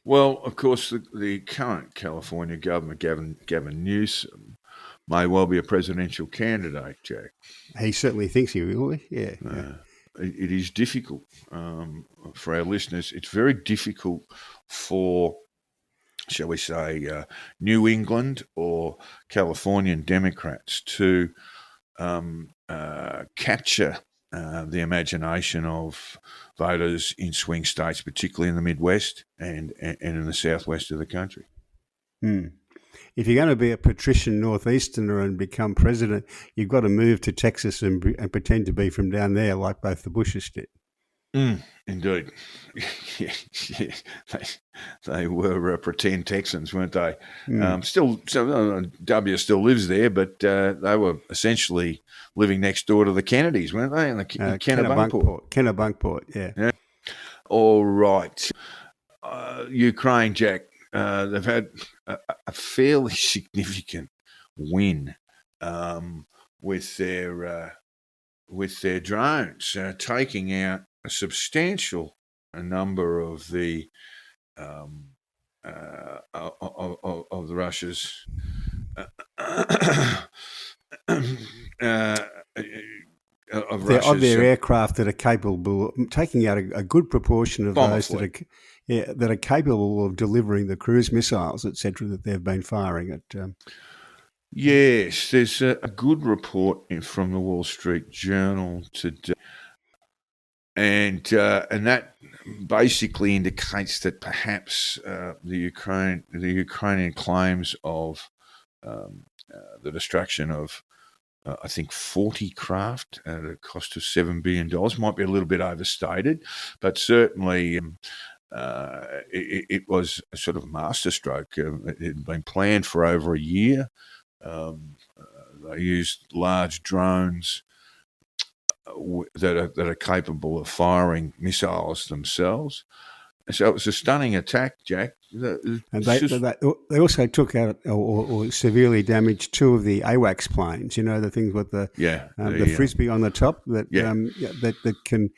Well, of course, the current California governor, Gavin Newsom, may well be a presidential candidate, Jack. He certainly thinks he will. Yeah. It is difficult for our listeners. It's very difficult for, shall we say, New England or Californian Democrats to capture the imagination of voters in swing states, particularly in the Midwest and in the southwest of the country. If you're going to be a patrician northeasterner and become president, you've got to move to Texas and pretend to be from down there, like both the Bushes did. Indeed. They were pretend Texans, weren't they? W still lives there, but they were essentially living next door to the Kennedys, weren't they? In Kennebunkport. Kennebunkport, yeah. All right. Ukraine, Jack, they've had a fairly significant win with their drones, taking out a substantial number of the of Russia's of their aircraft that are capable of taking out a good proportion of those that are capable of delivering the cruise missiles, etc., that they've been firing at. Yes, there's a good report from the Wall Street Journal today, and that basically indicates that perhaps the Ukrainian claims of the destruction of I think 40 craft at a cost of $7 billion might be a little bit overstated, but certainly it was a sort of masterstroke. It had been planned for over a year. They used large drones that are capable of firing missiles themselves. So it was a stunning attack, Jack. And they also took out or severely damaged two of the AWACS planes. You know, the things with the frisbee on the top that can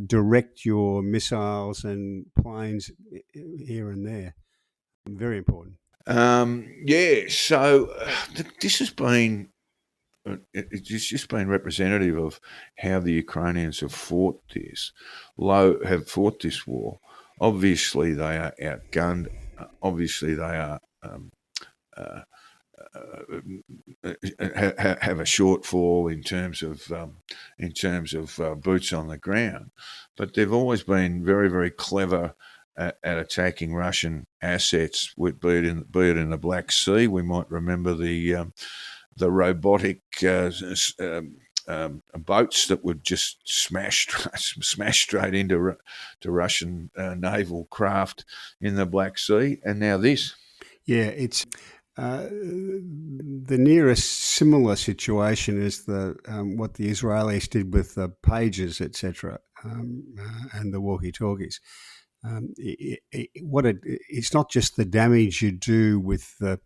direct your missiles and planes here and there. Very important. So this has been. It's just been representative of how the Ukrainians have fought this war. Obviously, they are outgunned. Obviously, they are have a shortfall in terms of boots on the ground. But they've always been very, very clever at attacking Russian assets, be it in the Black Sea. We might remember the robotic boats that would just smash straight into Russian naval craft in the Black Sea, and now this. Yeah, it's the nearest similar situation is what the Israelis did with the pagers, etc., and the walkie-talkies. It's not just the damage you do with the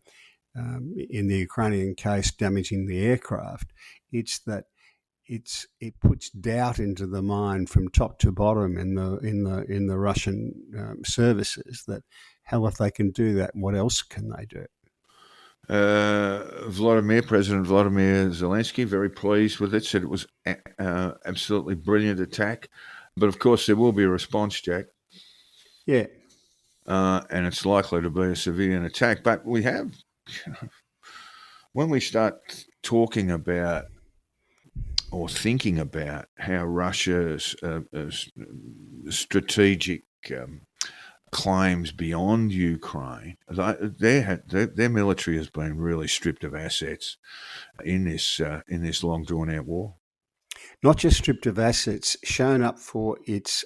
in the Ukrainian case, damaging the aircraft. It's that it puts doubt into the mind from top to bottom in the Russian services that hell, if they can do that, what else can they do? President Vladimir Zelensky, very pleased with it, said it was absolutely brilliant attack. But of course, there will be a response, Jack. Yeah. And it's likely to be a civilian attack. But we have, when we start talking about or thinking about how Russia's strategic claims beyond Ukraine, their military has been really stripped of assets in this long drawn out war. Not just stripped of assets, shown up for its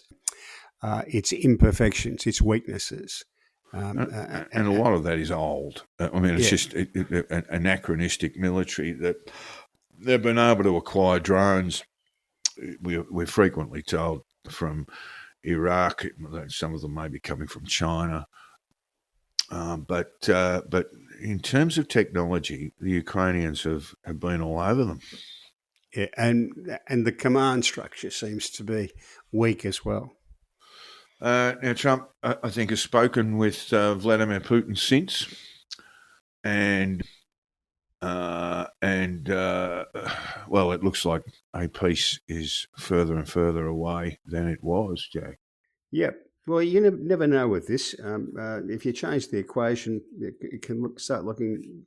imperfections, its weaknesses. And a lot of that is old. I mean, it's just an anachronistic military that they've been able to acquire drones. We're frequently told from Iraq, some of them may be coming from China. But in terms of technology, the Ukrainians have been all over them. Yeah, and the command structure seems to be weak as well. Now, Trump, I think, has spoken with Vladimir Putin since, and well, it looks like a peace is further and further away than it was, Jack. Yep. Well, you never know with this. If you change the equation, it can start looking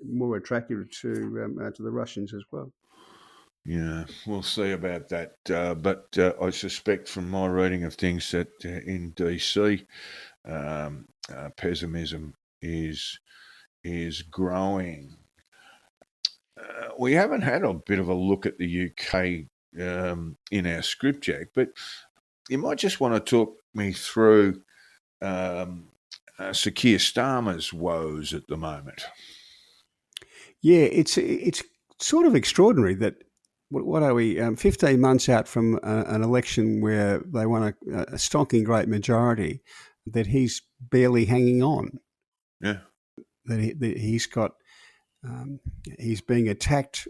more attractive to the Russians as well. Yeah, we'll see about that. But I suspect from my reading of things that in DC, pessimism is growing. We haven't had a bit of a look at the UK in our script, Jack, but you might just want to talk me through Sir Keir Starmer's woes at the moment. Yeah, it's sort of extraordinary that, what are we, 15 months out from an election where they won a stonking great majority, that he's barely hanging on. Yeah. That he's got, he's being attacked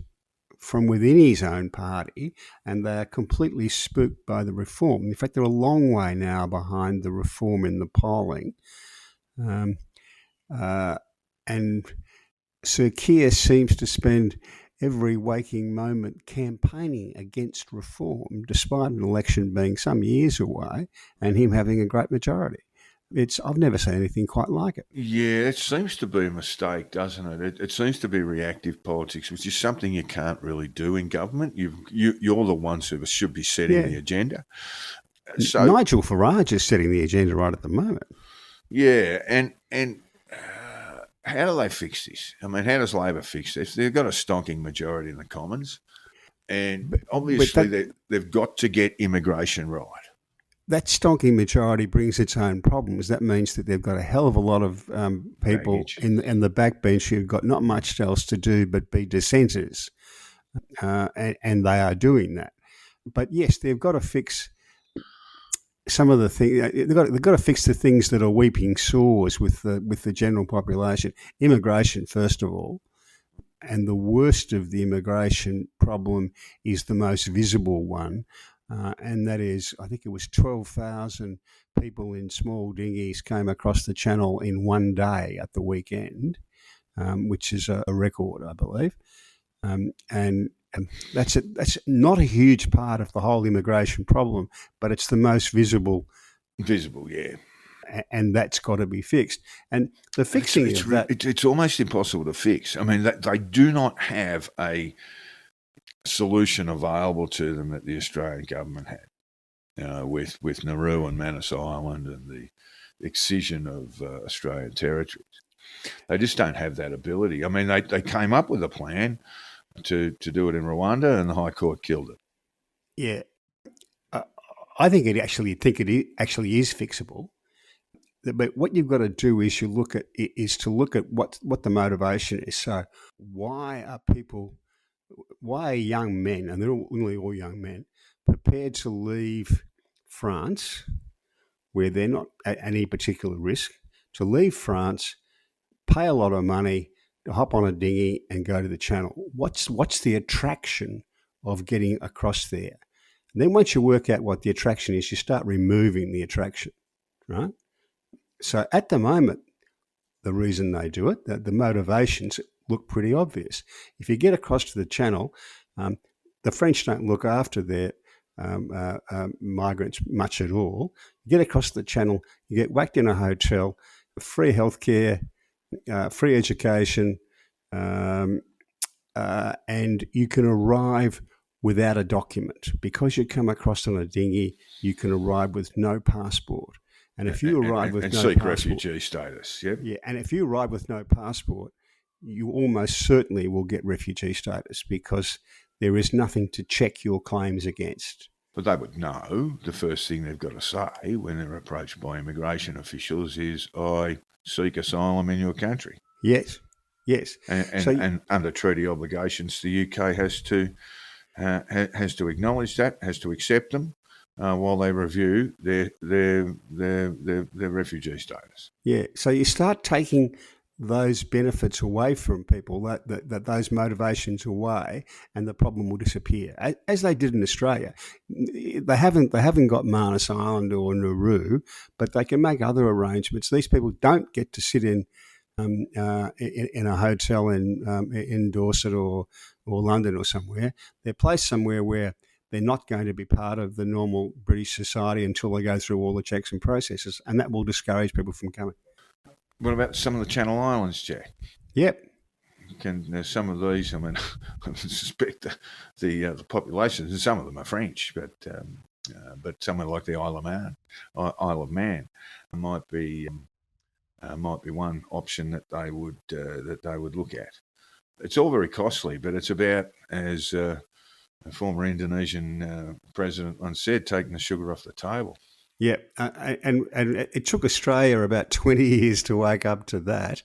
from within his own party, and they are completely spooked by the reform. In fact, they're a long way now behind the reform in the polling. And Sir Keir seems to spend every waking moment campaigning against reform, despite an election being some years away and him having a great majority. I've never seen anything quite like it. Yeah, it seems to be a mistake, doesn't it? It seems to be reactive politics, which is something you can't really do in government. You're the ones who should be setting the agenda. So Nigel Farage is setting the agenda right at the moment. Yeah, and how do they fix this? I mean, how does Labor fix this? They've got a stonking majority in the Commons, and obviously they've got to get immigration right. That stonking majority brings its own problems. That means that they've got a hell of a lot of people in the backbench who've got not much else to do but be dissenters, and they are doing that. But yes, they've got to fix some of the things. They've got to fix the things that are weeping sores with the general population. Immigration, first of all, and the worst of the immigration problem is the most visible one. And that is, I think it was 12,000 people in small dinghies came across the channel in one day at the weekend, which is a record, I believe. And that's not a huge part of the whole immigration problem, but it's the most visible. Visible, yeah. And that's got to be fixed. And the fixing of that... It's almost impossible to fix. I mean, they do not have a solution available to them that the Australian government had, with Nauru and Manus Island and the excision of Australian territories. They just don't have that ability. I mean, they came up with a plan to do it in Rwanda, and the High Court killed it. Yeah, I think it actually is fixable. But what you've got to do is look at what the motivation is. So why are young men, and they're nearly all young men, prepared to leave France, where they're not at any particular risk, to leave France, pay a lot of money, to hop on a dinghy and go to the Channel? What's the attraction of getting across there? And then once you work out what the attraction is, you start removing the attraction, right? So at the moment, the reason they do it, the motivations look pretty obvious. If you get across to the Channel, the French don't look after their migrants much at all. You get across the Channel, you get whacked in a hotel, free healthcare, free education, and you can arrive without a document. Because you come across on a dinghy, you can arrive with no passport. And if you arrive with no passport... And seek refugee status, yep. Yeah, and if you arrive with no passport, you almost certainly will get refugee status, because there is nothing to check your claims against. But they would know the first thing they've got to say when they're approached by immigration officials is, I seek asylum in your country. Yes. And under treaty obligations, the UK has to acknowledge that, has to accept them while they review their refugee status. Yeah. So you start taking those benefits away from people, that those motivations away, and the problem will disappear, as they did in Australia. They haven't got Manus Island or Nauru, but they can make other arrangements. These people don't get to sit in a hotel in Dorset or London or somewhere. They're placed somewhere where they're not going to be part of the normal British society until they go through all the checks and processes, and that will discourage people from coming. What about some of the Channel Islands, Jack? Yep. Some of these, I mean, I suspect the population, and some of them are French, but somewhere like the Isle of Man might be one option that they would look at. It's all very costly, but it's about, as a former Indonesian president once said, taking the sugar off the table. Yeah, and it took Australia about 20 years to wake up to that.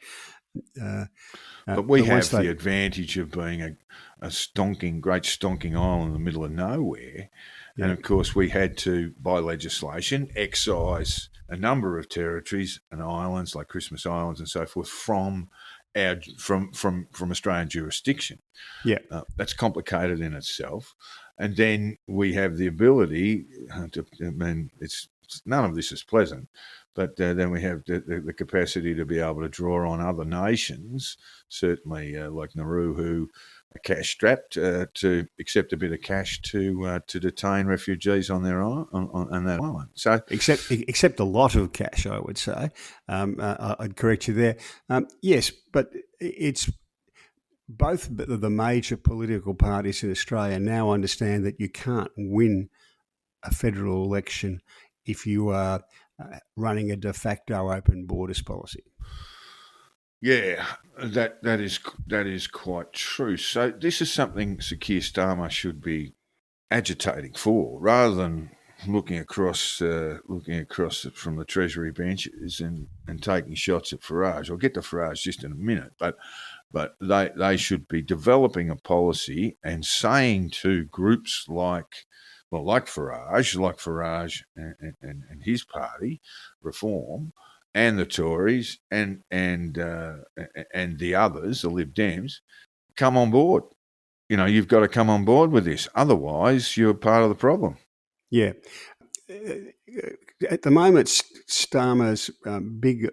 But we have the advantage of being a great stonking island in the middle of nowhere. Yeah. And, of course, we had to, by legislation, excise a number of territories and islands, like Christmas Islands and so forth, from Australian jurisdiction. Yeah. That's complicated in itself. And then we have the ability none of this is pleasant, but then we have the capacity to be able to draw on other nations, certainly like Nauru, who are cash-strapped, to accept a bit of cash to detain refugees on their on that island. So accept a lot of cash, I would say. I'd correct you there. Yes, but it's both the major political parties in Australia now understand that you can't win a federal election if you are running a de facto open borders policy. Yeah, that is quite true. So this is something Sir Keir Starmer should be agitating for, rather than looking across from the Treasury benches and taking shots at Farage. I'll get to Farage just in a minute, but they should be developing a policy and saying to groups like Farage and his party, Reform, and the Tories and the others, the Lib Dems, come on board. You know, you've got to come on board with this. Otherwise, you're part of the problem. Yeah. At the moment, Starmer's big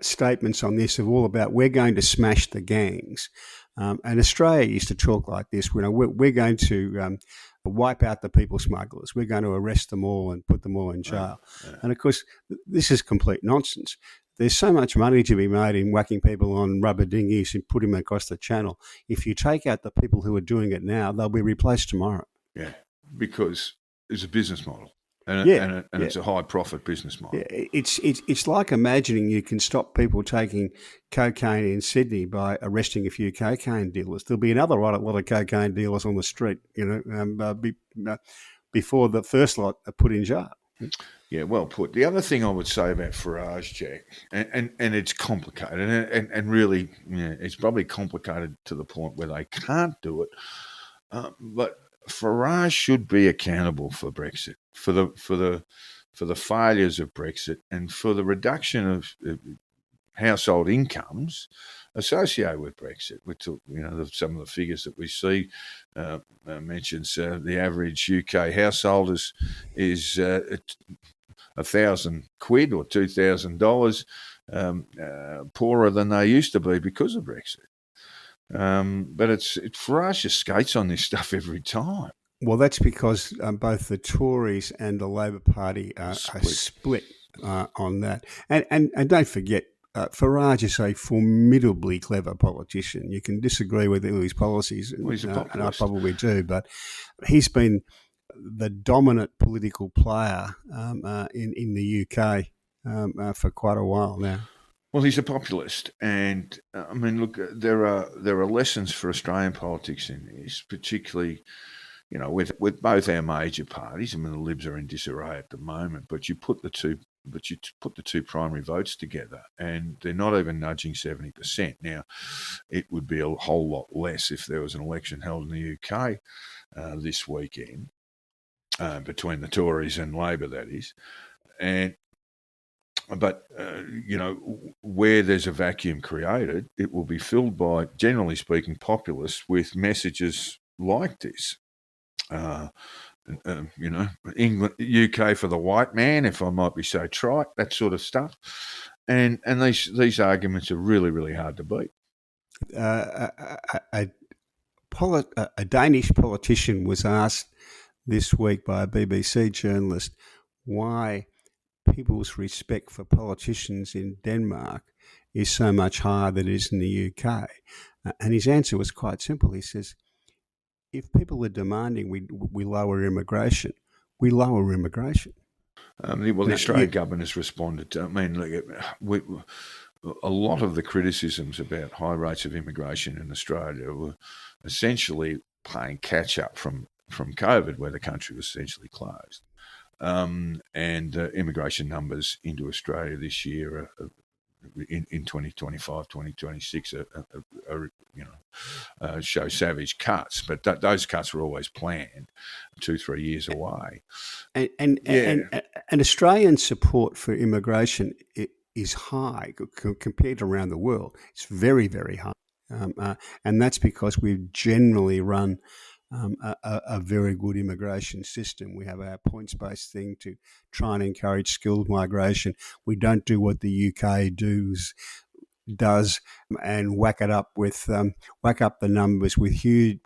statements on this are all about, we're going to smash the gangs. And Australia used to talk like this. You know, we're going to wipe out the people smugglers. We're going to arrest them all and put them all in jail. Yeah. And of course, this is complete nonsense. There's so much money to be made in whacking people on rubber dinghies and putting them across the channel. If you take out the people who are doing it now, they'll be replaced tomorrow. Yeah, because it's a business model. And it's a high profit business model. Yeah, it's like imagining you can stop people taking cocaine in Sydney by arresting a few cocaine dealers. There'll be another lot of cocaine dealers on the street, before the first lot are put in jail. Yeah, well put. The other thing I would say about Farage, Jack, and it's complicated, and really, it's probably complicated to the point where they can't do it, but Farage should be accountable for Brexit, for the failures of Brexit, and for the reduction of household incomes associated with Brexit. We took, some of the figures that we see mentions the average UK household is £1,000 or $2,000 poorer than they used to be because of Brexit. But Farage just skates on this stuff every time. Well, that's because both the Tories and the Labor Party are split on that. And don't forget, Farage is a formidably clever politician. You can disagree with his policies, well, he's a populist. And I probably do, but he's been the dominant political player in the UK for quite a while now. Well, he's a populist, and I mean, look, there are lessons for Australian politics in this, particularly with both our major parties. I mean, the Libs are in disarray at the moment, but you put the two primary votes together, and they're not even nudging 70%. Now, it would be a whole lot less if there was an election held in the UK this weekend between the Tories and Labor, that is, But where there's a vacuum created, it will be filled by, generally speaking, populists with messages like this. England, UK for the white man, if I might be so trite, that sort of stuff. And these arguments are really, really hard to beat. A Danish politician was asked this week by a BBC journalist why people's respect for politicians in Denmark is so much higher than it is in the UK. And his answer was quite simple. He says, if people are demanding we lower immigration, we lower immigration. The Australian government has responded to, a lot of the criticisms about high rates of immigration in Australia were essentially playing catch up from COVID, where the country was essentially closed. And immigration numbers into Australia this year in 2025, 2026 show savage cuts, but those cuts were always planned 2-3 years away. And Australian support for immigration is high compared to around the world. It's very, very high, and that's because we've generally run a very good immigration system. We have our points-based thing to try and encourage skilled migration. We don't do what the UK does and whack up the numbers with huge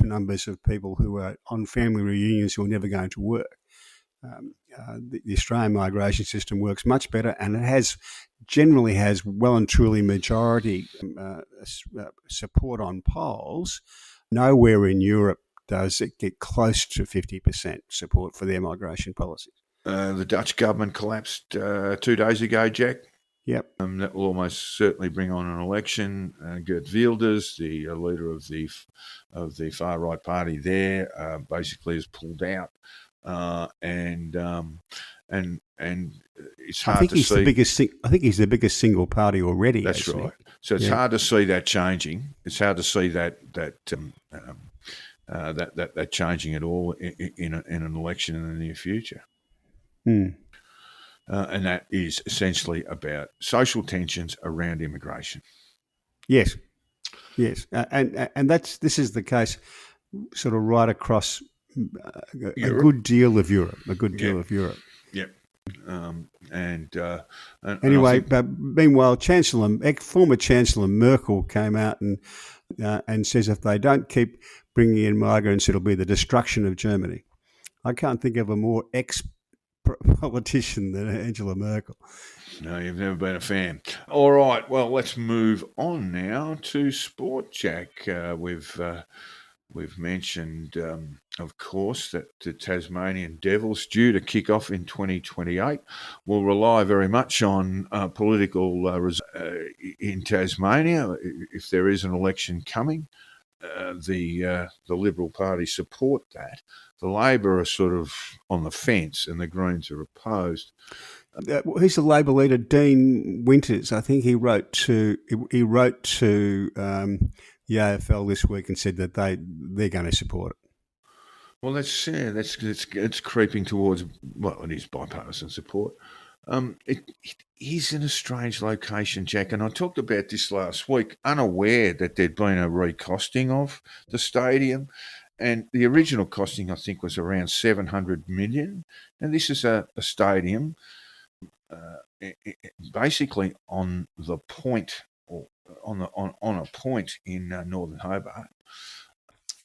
numbers of people who are on family reunions who are never going to work. The Australian migration system works much better, and it generally has well and truly majority support on polls. Nowhere in Europe does it get close to 50% support for their migration policies. The Dutch government collapsed 2 days ago, Jack. Yep. That will almost certainly bring on an election. Geert Wilders, the leader of the far right party there, basically has pulled out, and it's hard to see. I think he's the biggest single party already. That's actually. right. So it's hard to see that changing. It's hard to see that changing at all in an election in the near future. And that is essentially about social tensions around immigration. Yes, and this is the case, sort of right across a good deal of Europe. Yep. Anyway, but meanwhile, former Chancellor Merkel came out and says if they don't keep bringing in migrants, it'll be the destruction of Germany. I can't think of a more ex-politician than Angela Merkel. No, you've never been a fan. All right, well, let's move on now to sport, Jack. We've mentioned, of course, that the Tasmanian Devils, due to kick off in 2028, will rely very much on political in Tasmania. If there is an election coming, the Liberal Party support that. The Labor are sort of on the fence, and the Greens are opposed. Who's the Labor leader? Dean Winters. I think he wrote to the AFL this week and said that they're going to support it. Well, it's creeping towards, well, it is bipartisan support. It is in a strange location, Jack, and I talked about this last week, unaware that there'd been a recosting of the stadium, and the original costing, I think, was around $700 million, and this is a stadium basically on the point, or on a point in northern Hobart,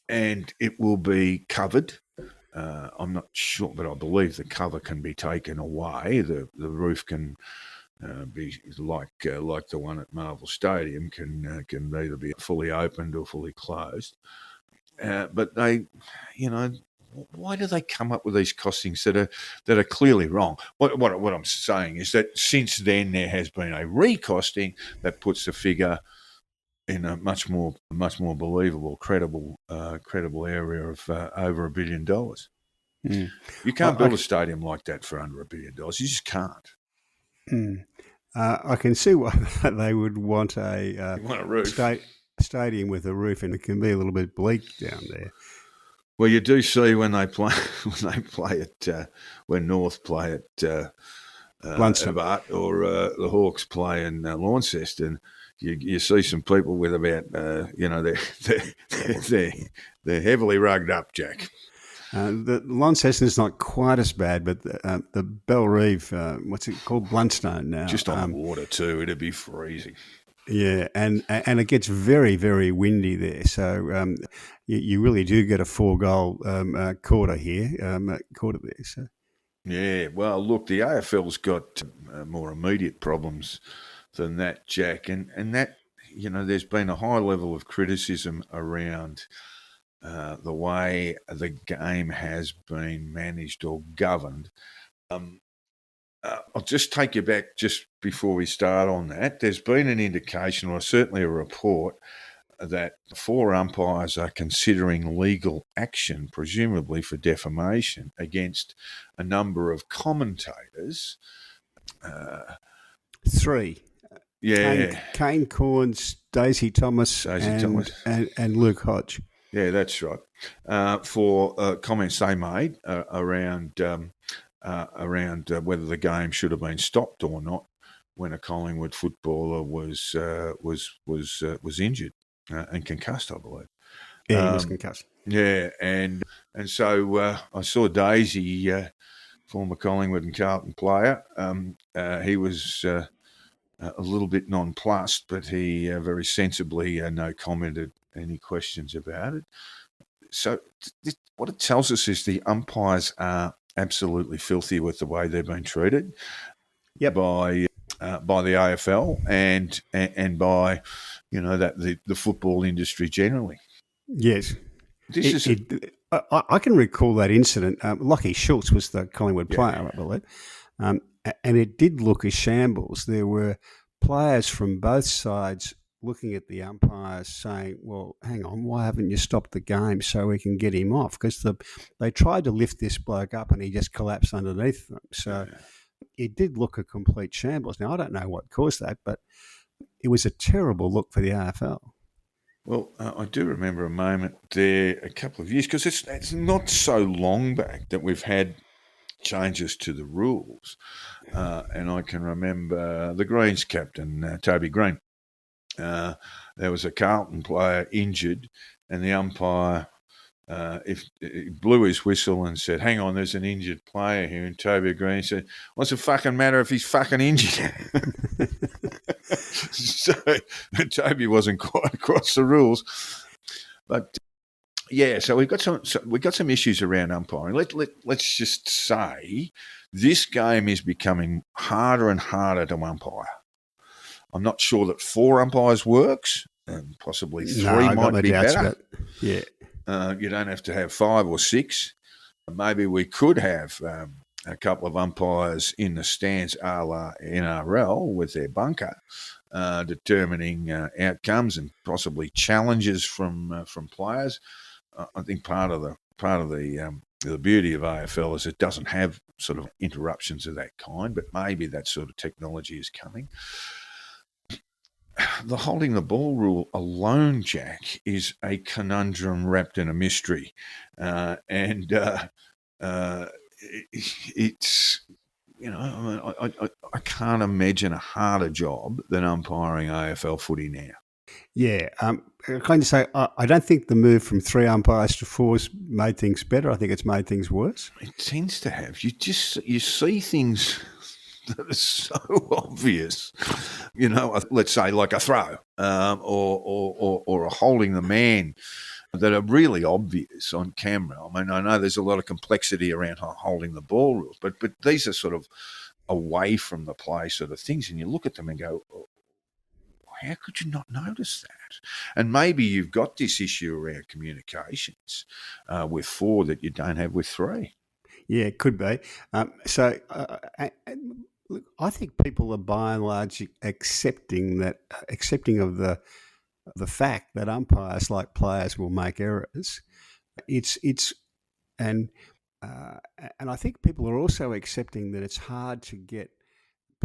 and it will be covered. I'm not sure, but I believe the cover can be taken away. The roof can be like the one at Marvel Stadium, can either be fully opened or fully closed. But they, why do they come up with these costings that are clearly wrong? What I'm saying is that since then there has been a recosting that puts the figure in a much more believable, credible area of over $1 billion. You can't build a stadium like that for under $1 billion. You just can't. I can see why they would want a roof. Stadium with a roof, and it can be a little bit bleak down there. Well, you do see when North play at Virat or the Hawks play in Launceston, you see some people with about they're heavily rugged up, Jack. The Launceston is not quite as bad, but the Bellerive, what's it called, Bluntstone now, just on the water too. It'd be freezing. Yeah, and it gets very, very windy there. So you really do get a 4-goal quarter here, quarter there. So. Yeah, well, look, the AFL's got more immediate problems than that, Jack, and that, there's been a high level of criticism around the way the game has been managed or governed. I'll just take you back just before we start on that. There's been an indication, or certainly a report, that 4 umpires are considering legal action, presumably for defamation, against a number of commentators. 3. Yeah. Kane Corns, Daisy Thomas, and Luke Hodge. Yeah, that's right. For comments they made around whether the game should have been stopped or not when a Collingwood footballer was injured and concussed, I believe. Yeah, he was concussed. Yeah, and so I saw Daisy, former Collingwood and Carlton player. He was a little bit nonplussed, but he very sensibly no commented any questions about it. So what it tells us is the umpires are absolutely filthy with the way they've been treated by the AFL and by the football industry generally. Yes, I can recall that incident. Lachie Schultz was the Collingwood player, I believe, and it did look a shambles. There were players from both sides looking at the umpires saying, well, hang on, why haven't you stopped the game so we can get him off? Because they tried to lift this bloke up and he just collapsed underneath them. So it did look a complete shambles. Now, I don't know what caused that, but it was a terrible look for the AFL. Well, I do remember a moment there a couple of years, because it's not so long back that we've had changes to the rules. And I can remember the Greens captain, Toby Green. There was a Carlton player injured, and the umpire he blew his whistle and said, hang on, there's an injured player here. And Toby Green said, what's the fucking matter if he's fucking injured? So Toby wasn't quite across the rules. But yeah, so we've got some issues around umpiring. Let's just say this game is becoming harder and harder to umpire. I'm not sure that 4 umpires works, and possibly 3 might be better. Yeah. You don't have to have 5 or 6. Maybe we could have a couple of umpires in the stands a la NRL with their bunker, determining outcomes and possibly challenges from players. I think part of the beauty of AFL is it doesn't have sort of interruptions of that kind, but maybe that sort of technology is coming. The holding the ball rule alone, Jack, is a conundrum wrapped in a mystery. It's, I can't imagine a harder job than umpiring AFL footy now. Yeah. Can you say, I don't think the move from 3 umpires to 4 has made things better. I think it's made things worse. It tends to have. You see things that are so obvious, let's say like a throw or a holding the man, that are really obvious on camera. I mean, I know there's a lot of complexity around holding the ball rules, but these are sort of away from the play sort of things, and you look at them and go, oh, how could you not notice that? And maybe you've got this issue around communications with 4 that you don't have with 3. Yeah, it could be. Look, I think people are by and large accepting of the the fact that umpires, like players, will make errors. And I think people are also accepting that it's hard to get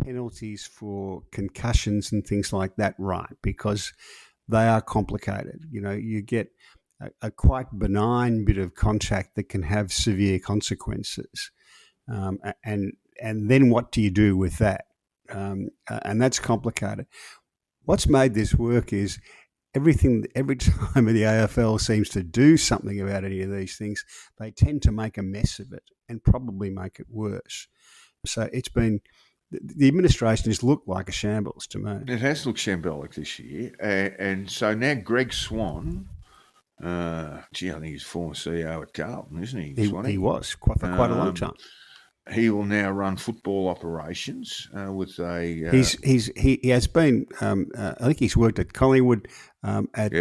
penalties for concussions and things like that right, because they are complicated. You get a quite benign bit of contact that can have severe consequences, and then what do you do with that? And that's complicated. What's made this work is every time the AFL seems to do something about any of these things, they tend to make a mess of it and probably make it worse. So it's been, the administration has looked like a shambles to me. It has looked shambolic this year. And so now Greg Swan, I think he's former CEO at Carlton, isn't he? He was for quite a long time. He will now run football operations with a. He has been. I think he's worked at Collingwood, at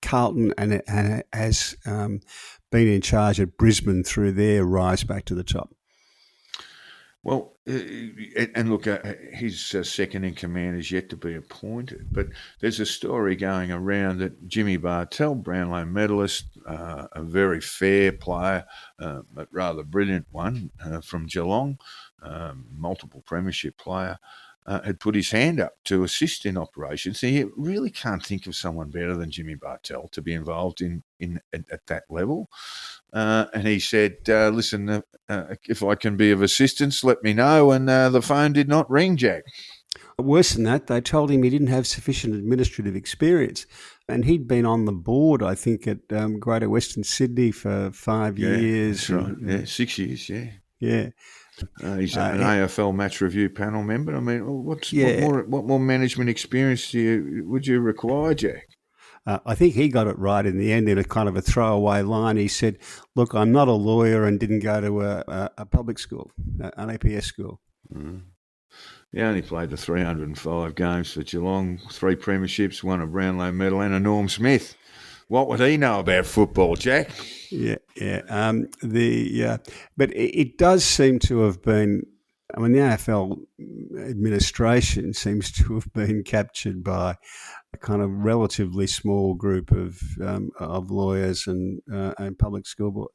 Carlton, and has been in charge at Brisbane through their rise back to the top. Well, and look, his second in command is yet to be appointed. But there's a story going around that Jimmy Bartell, Brownlow medalist, a very fair player, but rather brilliant one from Geelong, multiple premiership player, had put his hand up to assist in operations. And you really can't think of someone better than Jimmy Bartell to be involved at that level. And he said, listen, if I can be of assistance, let me know. And the phone did not ring, Jack. Worse than that, they told him he didn't have sufficient administrative experience. And he'd been on the board, I think, at Greater Western Sydney for 5 years. That's right. Yeah, 6 years, yeah. Yeah. He's an AFL match review panel member. I mean, what more management experience would you require, Jack? I think he got it right in the end in a kind of a throwaway line. He said, look, I'm not a lawyer and didn't go to a public school, an APS school. Mm. He only played the 305 games for Geelong, 3 premierships, won a Brownlow medal and a Norm Smith. What would he know about football, Jack? Yeah. But it does seem to have been. I mean, the AFL administration seems to have been captured by a kind of relatively small group of lawyers and public school boys.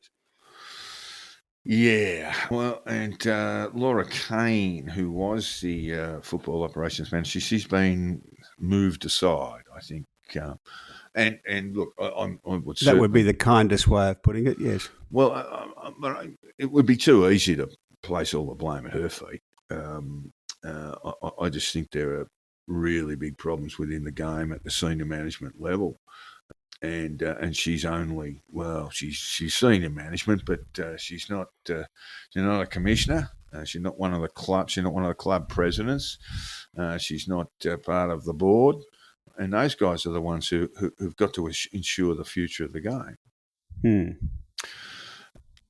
Yeah, well, and Laura Kane, who was the football operations manager, she's been moved aside, I think. And look, I would that would be the kindest way of putting it. Yes. Well, it would be too easy to place all the blame at her feet. I just think there are really big problems within the game at the senior management level, and she's only she's senior management, but she's not a commissioner. She's not one of the club. She's not one of the club presidents. She's not part of the board. And those guys are the ones who've got to ensure the future of the game.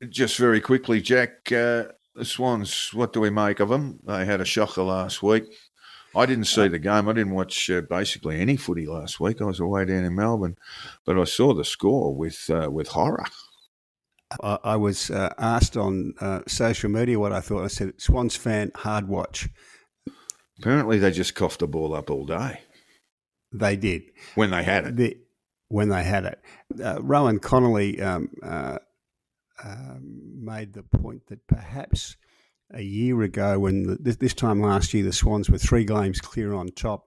Just very quickly, Jack, the Swans, what do we make of them? They had a shocker last week. I didn't see the game. I didn't watch basically any footy last week. I was away down in Melbourne, but I saw the score with horror. I was asked on social media what I thought. I said, Swans fan, hard watch. Apparently they just coughed the ball up all day. They did. When they had it. Rowan Connolly made the point that perhaps a year ago, when this time last year, the Swans were 3 games clear on top,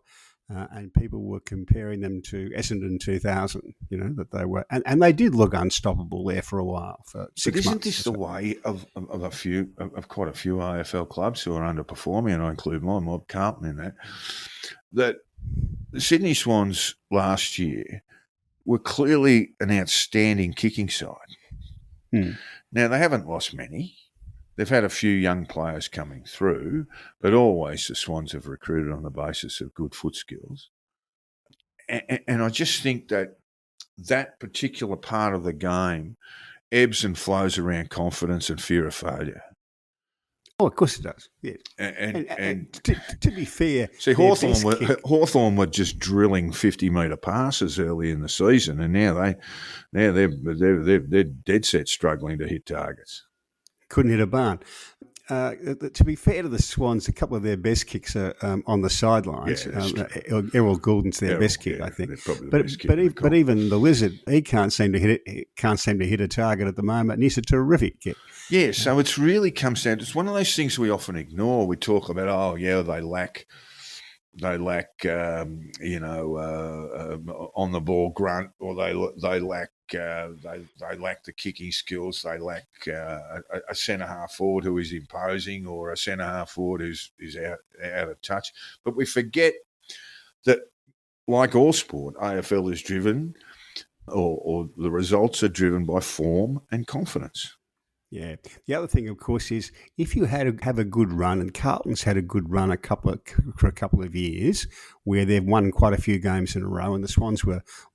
and people were comparing them to Essendon 2000, that they were. And they did look unstoppable there for a while, for 6 months. Isn't this the way of quite a few AFL clubs who are underperforming, and I include mine, Carlton in that the Sydney Swans last year were clearly an outstanding kicking side. Now, they haven't lost many. They've had a few young players coming through, but always the Swans have recruited on the basis of good foot skills. And I just think that particular part of the game ebbs and flows around confidence and fear of failure. Oh, of course it does. Yeah. And to be fair, see, Hawthorn were just drilling 50-metre passes early in the season, and now they're dead set struggling to hit targets. Couldn't hit a barn. to be fair to the Swans, a couple of their best kicks are on the sidelines. Yeah, Errol Goulden's their best kick, I think. They're probably the best kick in the But even the Lizard, he can't seem to hit it. He can't seem to hit a target at the moment, and he's a terrific kick. Yeah, so it's really comes down. It's one of those things we often ignore. We talk about, they lack on the ball grunt, or they lack the kicking skills. They lack a centre half forward who is imposing, or a centre half forward who's out of touch. But we forget that, like all sport, AFL is driven, or the results are driven by form and confidence. Yeah. The other thing, of course, is if you have a good run, and Carlton's had a good run for a couple of years, where they've won quite a few games in a row, and the Swans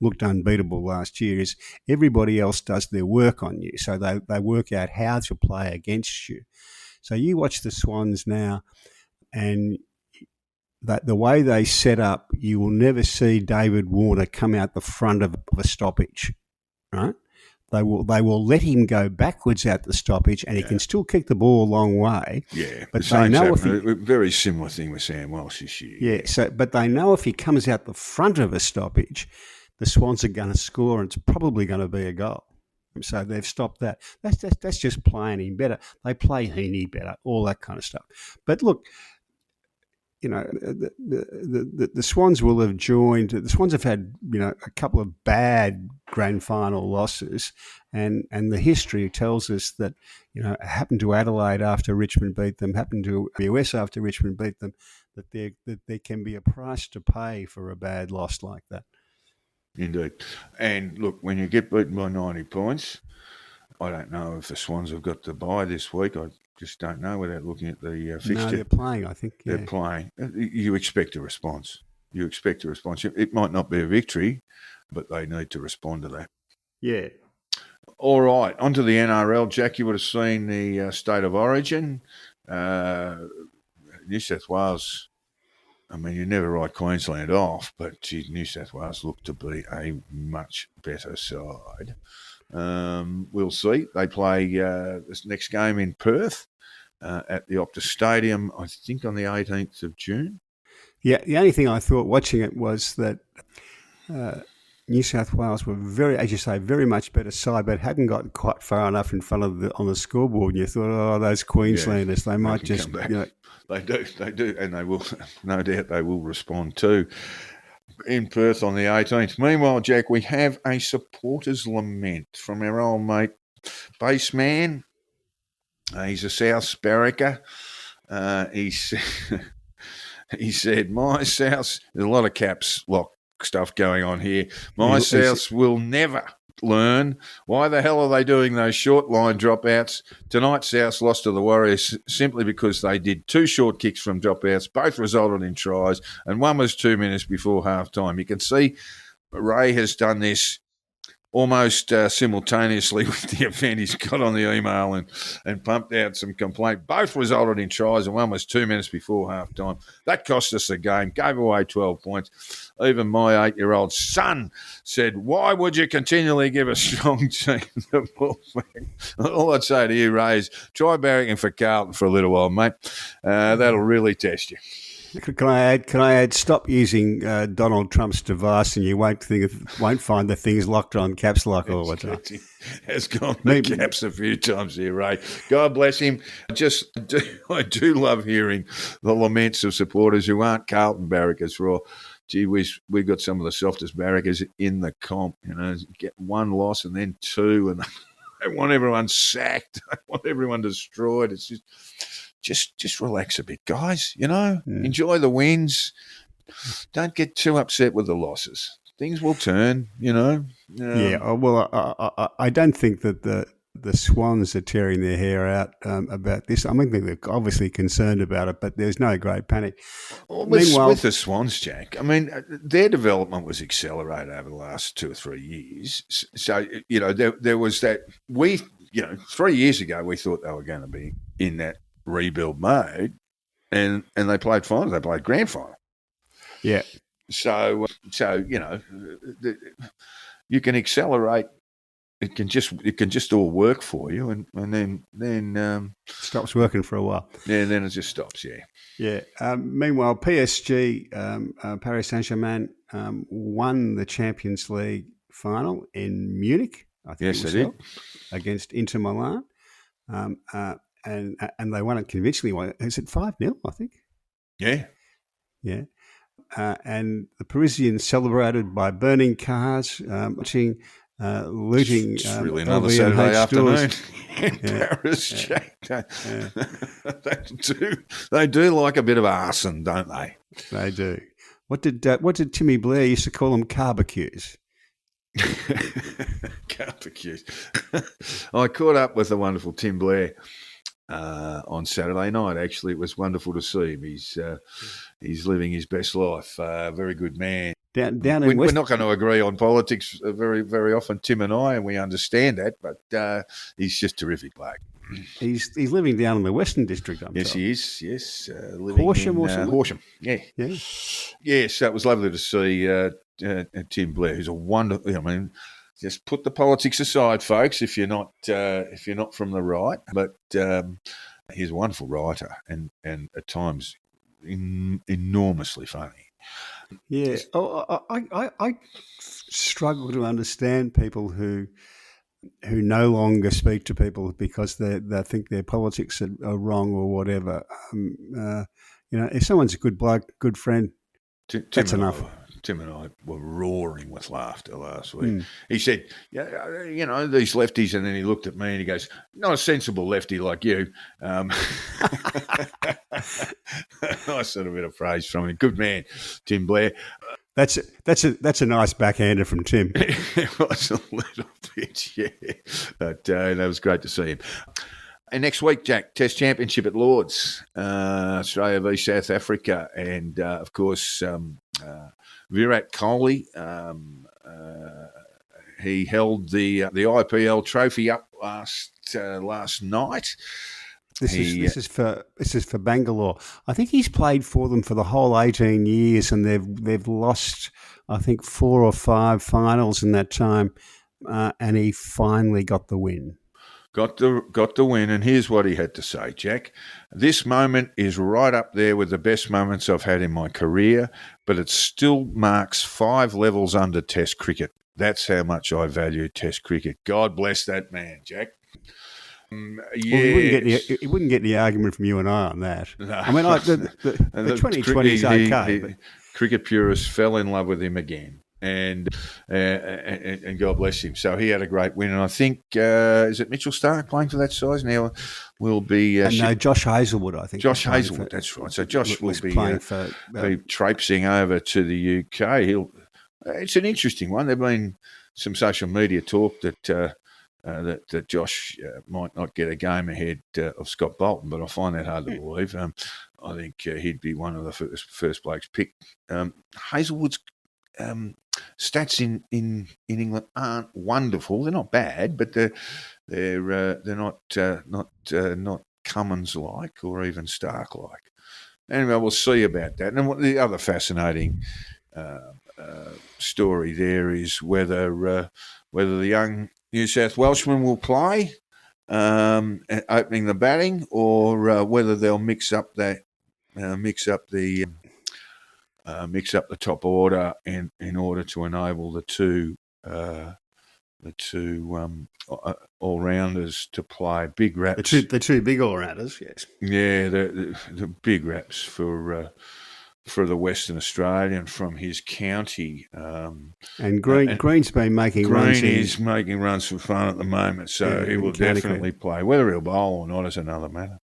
looked unbeatable last year, is everybody else does their work on you. So they work out how to play against you. So you watch the Swans now, and that the way they set up, you will never see David Warner come out the front of a stoppage, right? They will let him go backwards out the stoppage, and he can still kick the ball a long way. Yeah, but they know if very similar thing with Sam Walsh this year. Yeah, but they know if he comes out the front of a stoppage, the Swans are going to score, and it's probably going to be a goal. So they've stopped that. That's just playing him better. They play Heaney better, all that kind of stuff. But look, you know, the Swans will have joined. The Swans have had, a couple of bad grand final losses, and the history tells us that, it happened to Adelaide after Richmond beat them, happened to the US after Richmond beat them, that there can be a price to pay for a bad loss like that. Indeed. And look, when you get beaten by 90 points, I don't know if the Swans have got the bye this week. I just don't know without looking at the fixture. No, they're playing, I think. Yeah. They're playing. You expect a response. It might not be a victory, but they need to respond to that. Yeah. All right, on to the NRL. Jack, you would have seen the State of Origin. New South Wales, I mean, you never write Queensland off, but New South Wales look to be a much better side. We'll see. They play this next game in Perth at the Optus Stadium, I think on the 18th of June. Yeah, the only thing I thought watching it was that New South Wales were very much better side, but hadn't got quite far enough in front of on the scoreboard. And you thought, those Queenslanders, they might just, They do, and they will, no doubt they will respond too. In Perth on the 18th. Meanwhile, Jack, we have a supporters' lament from our old mate, Baseman. He's a South barracker. He said, my South, there's a lot of caps lock stuff going on here. My South will never learn. Why the hell are they doing those short line dropouts? Tonight, South lost to the Warriors simply because they did two short kicks from dropouts. Both resulted in tries, and one was 2 minutes before halftime. You can see Ray has done this almost simultaneously with the event. He's got on the email and pumped out some complaint. Both resulted in tries, and one was 2 minutes before halftime. That cost us the game, gave away 12 points. Even my 8-year-old son said, why would you continually give a strong team the ball back? All I'd say to you, Ray, is try barracking for Carlton for a little while, mate. That'll really test you. Can I add? Stop using Donald Trump's device, and you won't find the things locked on caps lock all the time. Has gone to caps a few times here, Ray. God bless him. I do love hearing the laments of supporters who aren't Carlton barrackers for. Gee whiz, we got some of the softest barrackers in the comp. Get one loss and then two, and they want everyone sacked. They want everyone destroyed. It's just relax a bit, guys. Enjoy the wins. Don't get too upset with the losses. Things will turn. Yeah. Well, I don't think that the Swans are tearing their hair out about this. I mean, they're obviously concerned about it, but there's no great panic. Well, with the Swans, Jack, I mean, their development was accelerated over the last 2 or 3 years. So, there was that 3 years ago, we thought they were going to be in that rebuild mode, and they played final. They played grand final. Yeah. So you can accelerate it can just all work for you, and then Stops working for a while. yeah, then it just stops. Yeah. Yeah. Meanwhile, PSG, Paris Saint-Germain, won the Champions League final in Munich. I think Yes, it was they did. against Inter Milan, and they won it convincingly. Is it 5-0? I think. Yeah. Yeah. And the Parisians celebrated by burning cars, looting. It's really another Saturday afternoon in Paris, Jack. They do like a bit of arson, don't they? They do. What did Timmy Blair used to call them? Barbecues. Barbecues. I caught up with the wonderful Tim Blair on Saturday night. Actually, it was wonderful to see him. He's living his best life. Very good man. Down in We're West. not going to agree on politics very, very often, Tim and I, and we understand that. But he's just a terrific bloke. He's living down in the Western District. I'm Yes, told. he is. Yes, living Horsham in or something? Horsham. Yeah. Yeah. Yes, it was lovely to see Tim Blair, who's a wonderful. I mean, just put the politics aside, folks. If you're not from the right, but he's a wonderful writer and at times enormously funny. Yeah. Oh, I struggle to understand people who no longer speak to people because they think their politics are wrong or whatever. If someone's a good bloke, good friend, that's enough. Tim and I were roaring with laughter last week. He said, "Yeah, these lefties," and then he looked at me and he goes, "Not a sensible lefty like you." Nice little bit of praise from him. Good man, Tim Blair. That's a nice backhander from Tim. It was a little bit, yeah, but that was great to see him. And next week, Jack, Test Championship at Lords, Australia v South Africa, and of course Virat Kohli. He held the IPL trophy up last night. This is for Bangalore. I think he's played for them for the whole 18 years, and they've lost, I think, 4 or 5 finals in that time, and he finally got the win. Got the win, and here's what he had to say, Jack. "This moment is right up there with the best moments I've had in my career, but it still marks 5 levels under Test cricket. That's how much I value Test cricket." God bless that man, Jack. He wouldn't get the argument from you and I on that. No. I mean, the 2020 is okay. But cricket purists fell in love with him again. And God bless him. So he had a great win, and I think is it Mitchell Stark playing for that size now? Will be no, Josh Hazelwood. I think Josh Hazelwood. That's right. So Josh will be traipsing over to the UK. It's an interesting one. There've been some social media talk that Josh might not get a game ahead of Scott Bolton, but I find that hard to believe. I think he'd be one of the first blokes picked. Hazelwood's stats in England aren't wonderful. They're not bad, but they're not Cummins like or even Stark like. Anyway, we'll see about that. And the other fascinating story there is whether the young New South Welshman will play opening the batting, or whether they'll mix up the top order in order to enable the two all rounders to play. Big raps. the two big all rounders, yes. Yeah, the big raps for the Western Australian from his county. And Green's been making runs. Green is making runs for fun at the moment, so he will definitely play. Whether he'll bowl or not is another matter.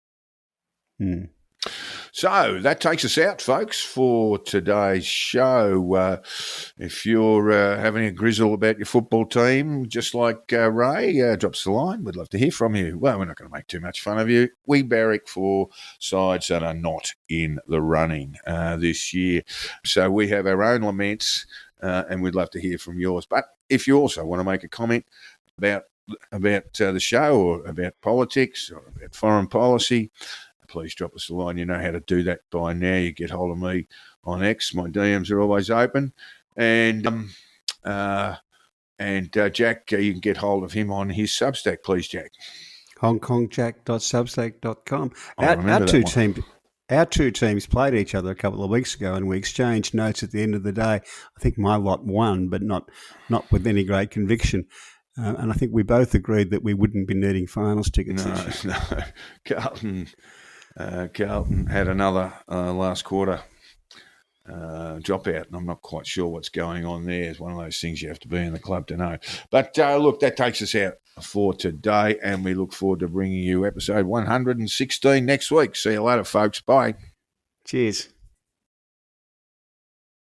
So that takes us out, folks, for today's show. If you're having a grizzle about your football team, just like Ray, drop us a line. We'd love to hear from you. Well, we're not going to make too much fun of you. We barrack for sides that are not in the running this year. So we have our own laments, and we'd love to hear from yours. But if you also want to make a comment about the show, or about politics, or about foreign policy, please drop us a line. You know how to do that by now. You get hold of me on X. My DMs are always open. And And Jack, you can get hold of him on his Substack, please, Jack. HongKongJack.substack.com. Our two teams played each other a couple of weeks ago, and we exchanged notes at the end of the day. I think my lot won, but not with any great conviction. And I think we both agreed that we wouldn't be needing finals tickets. No. Carlton had another last quarter dropout, and I'm not quite sure what's going on there. It's one of those things you have to be in the club to know. But look, that takes us out for today, and we look forward to bringing you episode 116 next week. See you later, folks. Bye. Cheers.